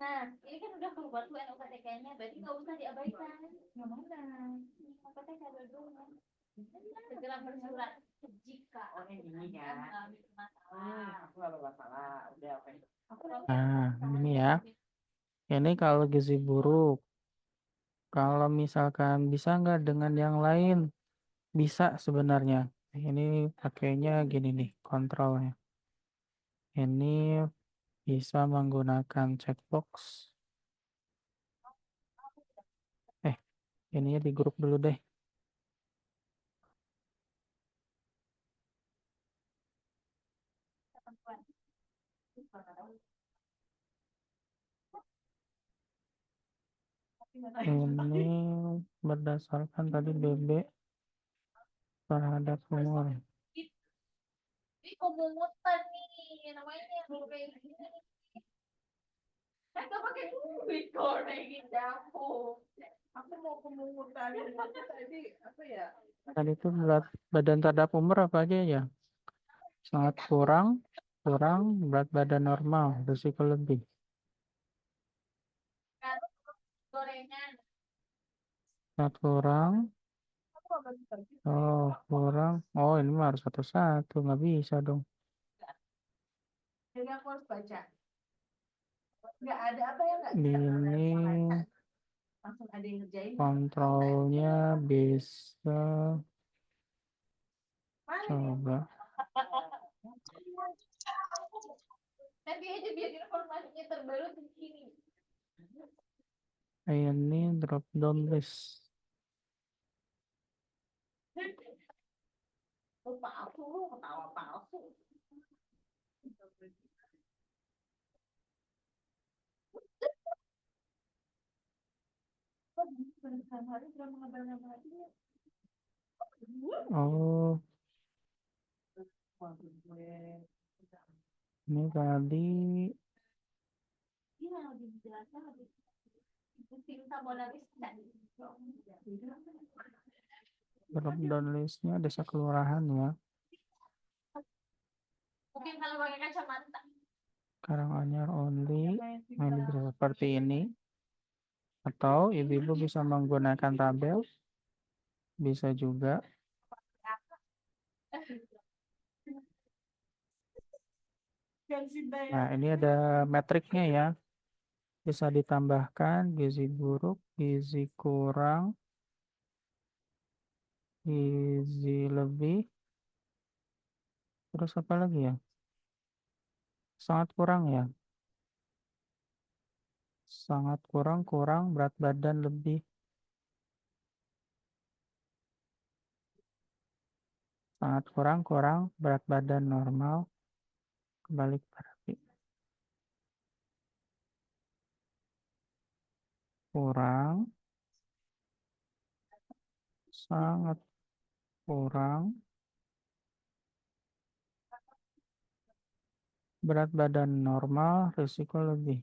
Nah, ini kan udah keluar tuh NUKTK-nya, berarti nggak usah diabaikan. Nggak mana? NUKTK dulu. Segera bersurat jika ini ya. Aku nggak bermasalah. Udah oke. Nah, ini ya. Ini kalau gizi buruk. Kalau misalkan bisa nggak dengan yang lain? Bisa sebenarnya. Ini pakainya gini nih, kontrolnya. Ini bisa menggunakan checkbox. Ininya di grup dulu deh. Ini berdasarkan tadi BB terhadap umur. Ini pemungutan nih, namanya kalau kayak gini. Nggak pakai duit kalau naikin dapur. Aku mau pemungutan tadi apa ya? Tadi itu berat badan terhadap umur apa aja ya? Sangat kurang, berat badan normal, risiko lebih. Gorengan. Sangat kurang, oh kurang. Oh ini mah harus satu-satu, nggak bisa dong. Jadi aku harus baca. Nggak ada apa ya nggak? Ini Langsung ada yang ngerjain. kontrolnya bisa coba. Nanti aja biar informasinya terbaru di sini. Ini drop down list. Lupa aku, ketawa palsu. Oh, ini tadi Iya, lebih jelasnya lebih penting sama analis tadi. drop down listnya desa kelurahan ya. Mungkin kalau pakai kacamata. Nah, ini bisa seperti ini. Atau ibu-ibu bisa menggunakan tabel. Bisa juga. Nah, ini ada metriknya ya. Bisa ditambahkan gizi buruk, gizi kurang, gizi lebih. Terus apa lagi ya? Sangat kurang ya. Sangat kurang, kurang, berat badan lebih. Sangat kurang, kurang, berat badan normal. Kembali ke terapi. Kurang, sangat kurang, berat badan normal, risiko lebih.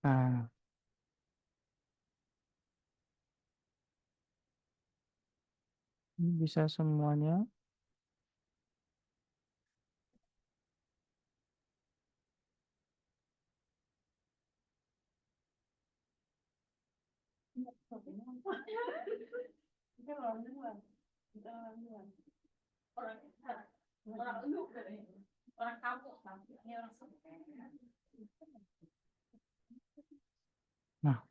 Nah, ini bisa semuanya. Nah,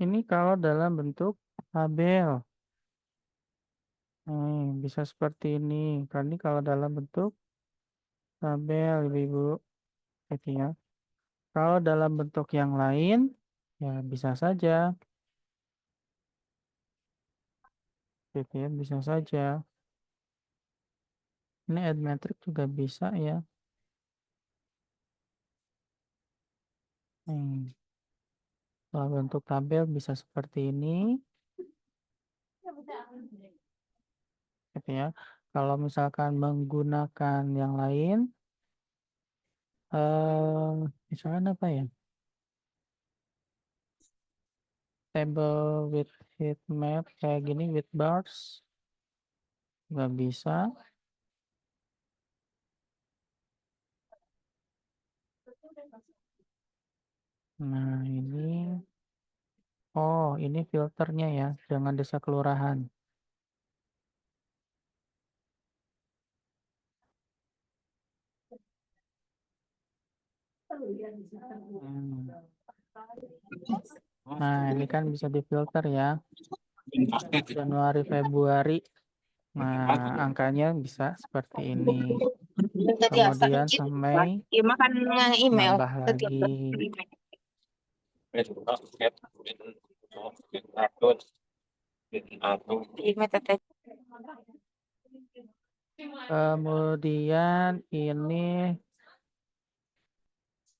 ini kalau dalam bentuk tabel. Bisa seperti ini. Ini kalau dalam bentuk tabel, ibu-ibu. Gitu ya. Kalau dalam bentuk yang lain, ya bisa saja. Gitu ya, bisa saja. Ini add matrix juga bisa ya. Kalau bentuk tabel bisa seperti ini. Gitu ya. Kalau misalkan menggunakan yang lain, misalkan apa ya? Table with heat map kayak gini with bars nggak bisa. Nah ini, oh ini filternya ya, jangan desa kelurahan. Hmm. Nah ini kan bisa difilter ya, Januari Februari. Nah angkanya bisa seperti ini. Kemudian sampai Iya makan email. nambah lagi. Kemudian ini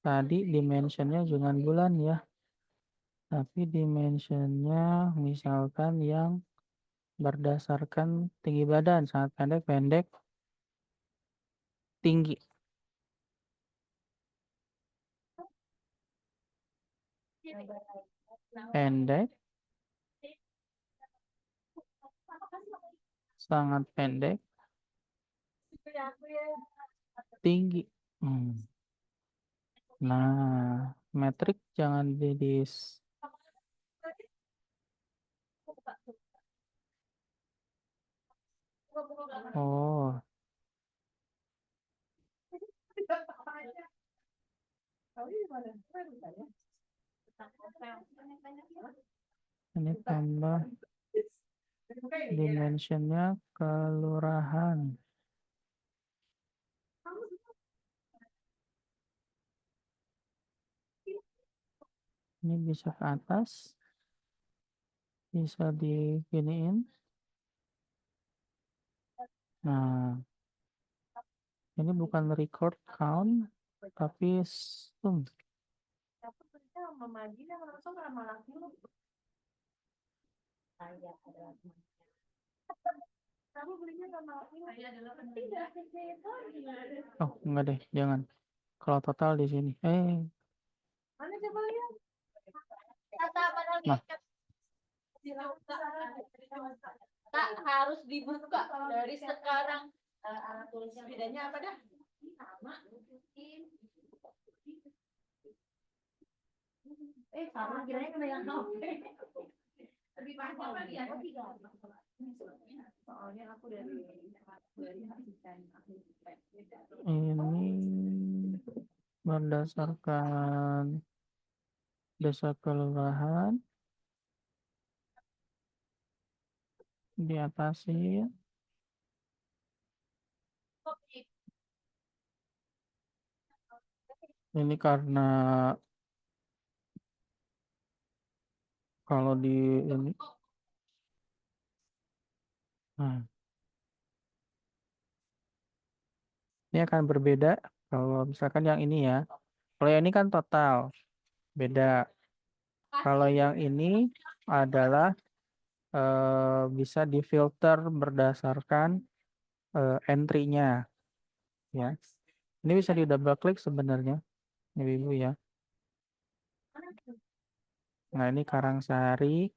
tadi dimensionnya jangan bulan ya, tapi dimensionnya misalkan yang berdasarkan tinggi badan, sangat pendek, pendek, tinggi. Pendek, sangat pendek, tinggi. Nah, metrik jangan Oh, ini tambah dimensionnya kelurahan. Ini bisa ke atas, bisa diginiin. Nah, ini bukan record count, tapi zoom. Oh, enggak deh, jangan. Kalau total di sini. Mana coba lihat? Nah. Kak, harus dibuka dari sekarang. Alat tulisnya bedanya apa dah? Sama. Sama kiranya kena yang lebih panjang lagi ya. Soalnya aku dari asisten Ini berdasarkan desa kelurahan diatasi. Ini karena kalau di ini, nah, ini akan berbeda kalau misalkan yang ini ya. Kalau yang ini kan total beda. Kalau yang ini adalah bisa difilter berdasarkan entry-nya ya. Ini bisa di double klik sebenarnya, Ibu ya. Nah, ini Karangsari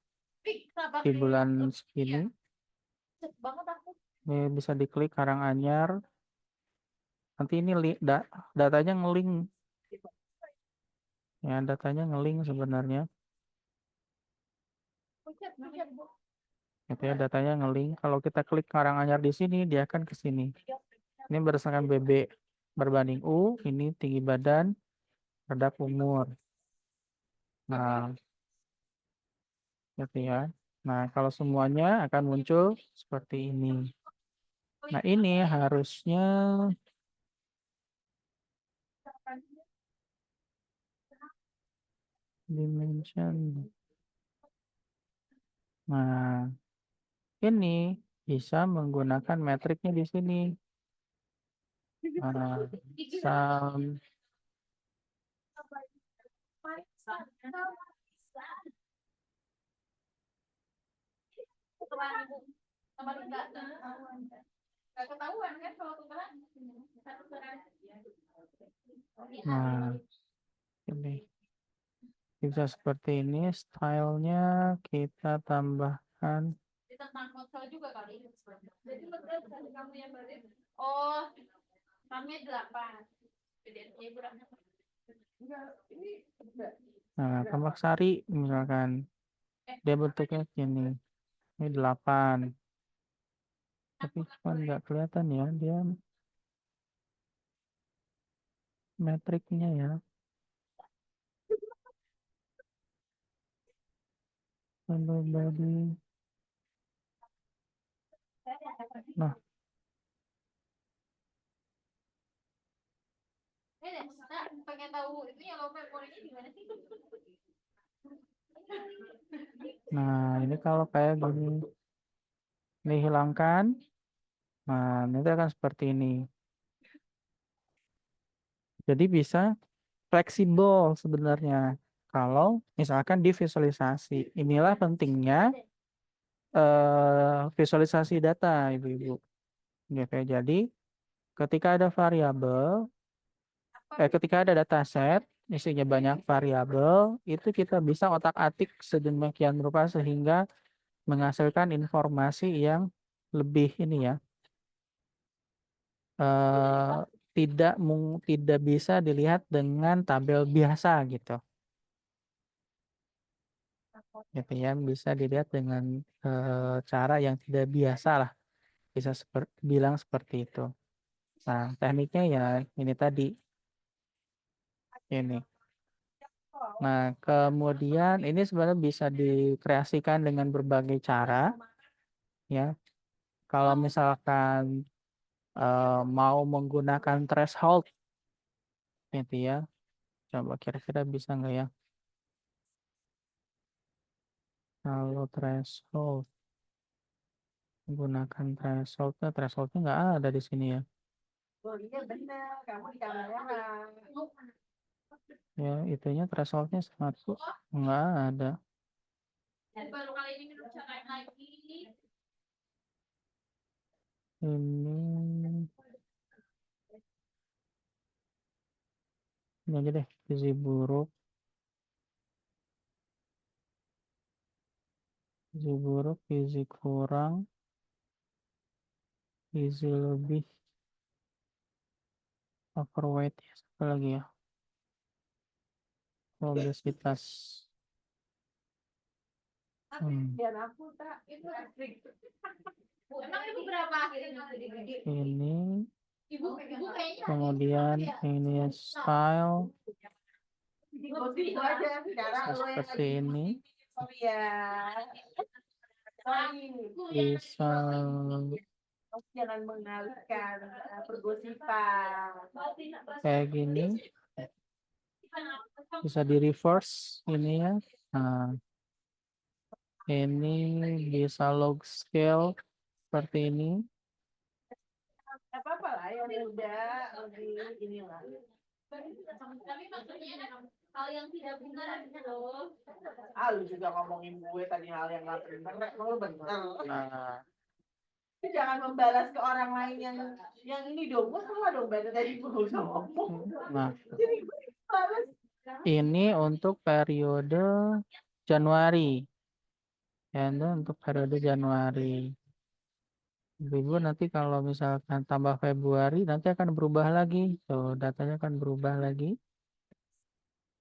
di bulan segini. Ini bisa diklik Karanganyar. Nanti ini datanya ngelink. Ya, datanya ngelink sebenarnya. Gitu ya, datanya ngelink. Kalau kita klik Karanganyar di sini, dia akan ke sini. Ini berdasarkan BB berbanding U, ini tinggi badan, terhadap umur. Nah, gitu ya. Nah, kalau semuanya akan muncul seperti ini. Nah, ini harusnya dimension. Nah, ini bisa menggunakan metriknya di sini. Sum Nah, ini bisa seperti ini. Stylenya kita tambahkan. tentang konsol juga kali. Jadi kamu yang balik. Oh, kami 8. Bedanya berapa? Enggak, ini enggak. Nah, Tambak Sari misalkan dia bentuknya gini. Ini 8. Tapi kan nggak kelihatan ya dia metriknya ya. Tambah body. Nah, Pengen tahu itu yang lo memorinya gimana sih? nah ini kalau kayak gini, ini hilangkan. Nah, itu akan seperti ini. Jadi bisa fleksibel sebenarnya. Kalau misalkan divisualisasi, inilah pentingnya visualisasi data, Ibu-ibu. Gitu ya. Jadi ketika ada variabel, ketika ada dataset isinya banyak variabel, itu kita bisa otak-atik sedemikian rupa sehingga menghasilkan informasi yang lebih ini ya, eh, tidak bisa dilihat dengan tabel biasa gitu. Gitu ya, bisa dilihat dengan cara yang tidak biasa lah, bisa bilang seperti itu. Nah, tekniknya ya ini tadi ini. Nah, kemudian ini sebenarnya bisa dikreasikan dengan berbagai cara ya. Kalau misalkan mau menggunakan threshold gitu ya, coba kira-kira bisa nggak ya? Kalau threshold, menggunakan thresholdnya nggak ada di sini ya. Oh iya benar, kamu di kamera. Ya, itunya thresholdnya 1 nggak ada. Baru kali ini minum lain lagi. Ini aja deh, gizi buruk. Gizi buruk, gizi kurang, gizi lebih, overweight, ya, apa lagi ya? Obesitas. Ini, kemudian ini style, seperti ini. Bisa Jangan mengalihkan pergosipan. kayak gini, bisa di reverse ini ya. Nah, ini bisa log scale seperti ini. Apa-apa lah yang udah lebih inilah. Hal yang tidak benar loh. Lu juga ngomongin gue tadi hal yang nggak benar, lu benar. Nah, Jangan membalas ke orang lain yang ini dong. Gue salah dong dari gue usah ngomong. nah, Jadi gue balas. ini untuk periode Januari. Ya, itu untuk periode Januari. Ibu nanti kalau misalkan tambah Februari nanti akan berubah lagi. Tuh, datanya akan berubah lagi.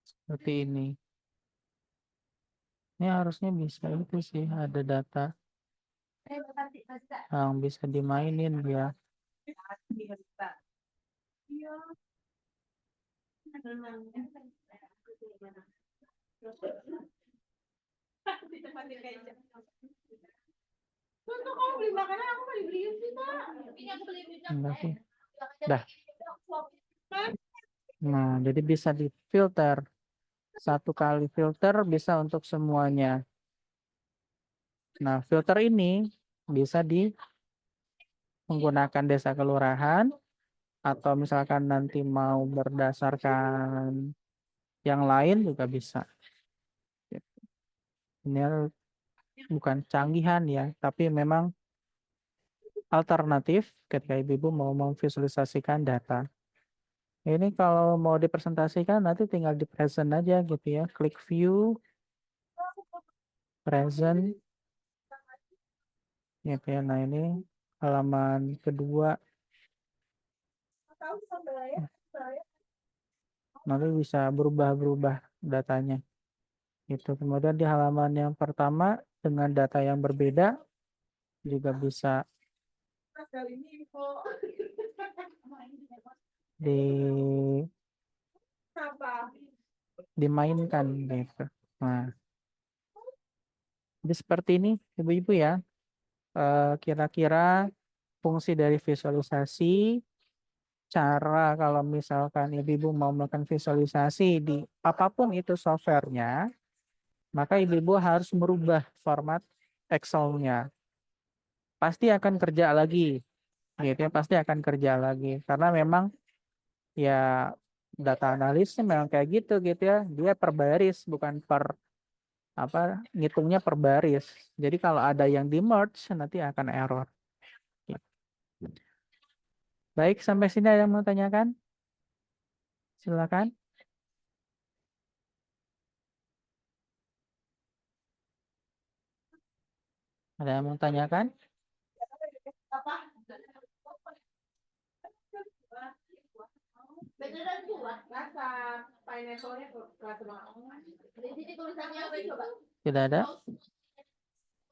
Seperti ini. Ini harusnya bisa itu sih, ada data yang bisa dimainin ya. Untuk kamu beli makanan, aku nggak dibeliin sih, Kak. Ini aku beli Enggak sih. Dah. Nah, jadi bisa difilter. Satu kali filter bisa untuk semuanya. Nah, filter ini bisa menggunakan desa kelurahan atau misalkan nanti mau berdasarkan yang lain juga bisa. Ini bukan canggihan ya, tapi memang alternatif ketika ibu-ibu mau memvisualisasikan data. Ini kalau mau dipresentasikan nanti tinggal di present aja gitu ya. Klik view, present. Ya, nah ini halaman kedua. Nanti bisa berubah-berubah datanya. Itu kemudian di halaman yang pertama dengan data yang berbeda juga bisa di dimainkan gitu. Nah, jadi seperti ini ibu-ibu ya. Kira-kira fungsi dari visualisasi, cara kalau misalkan ibu-ibu mau melakukan visualisasi di apapun itu softwarenya, maka ibu-ibu harus merubah format Excel-nya. Pasti akan kerja lagi, gitu ya, pasti akan kerja lagi. Karena memang ya data analisnya memang kayak gitu ya. Dia per baris bukan per apa ngitungnya per baris. Jadi kalau ada yang di merge nanti akan error. Baik, sampai sini ada yang mau tanyakan? Silakan. Ada yang mau tanyakan? Beneran kuat, rasa pineapple-nya kerasa banget. Di sini tulisannya apa coba? Tidak ada?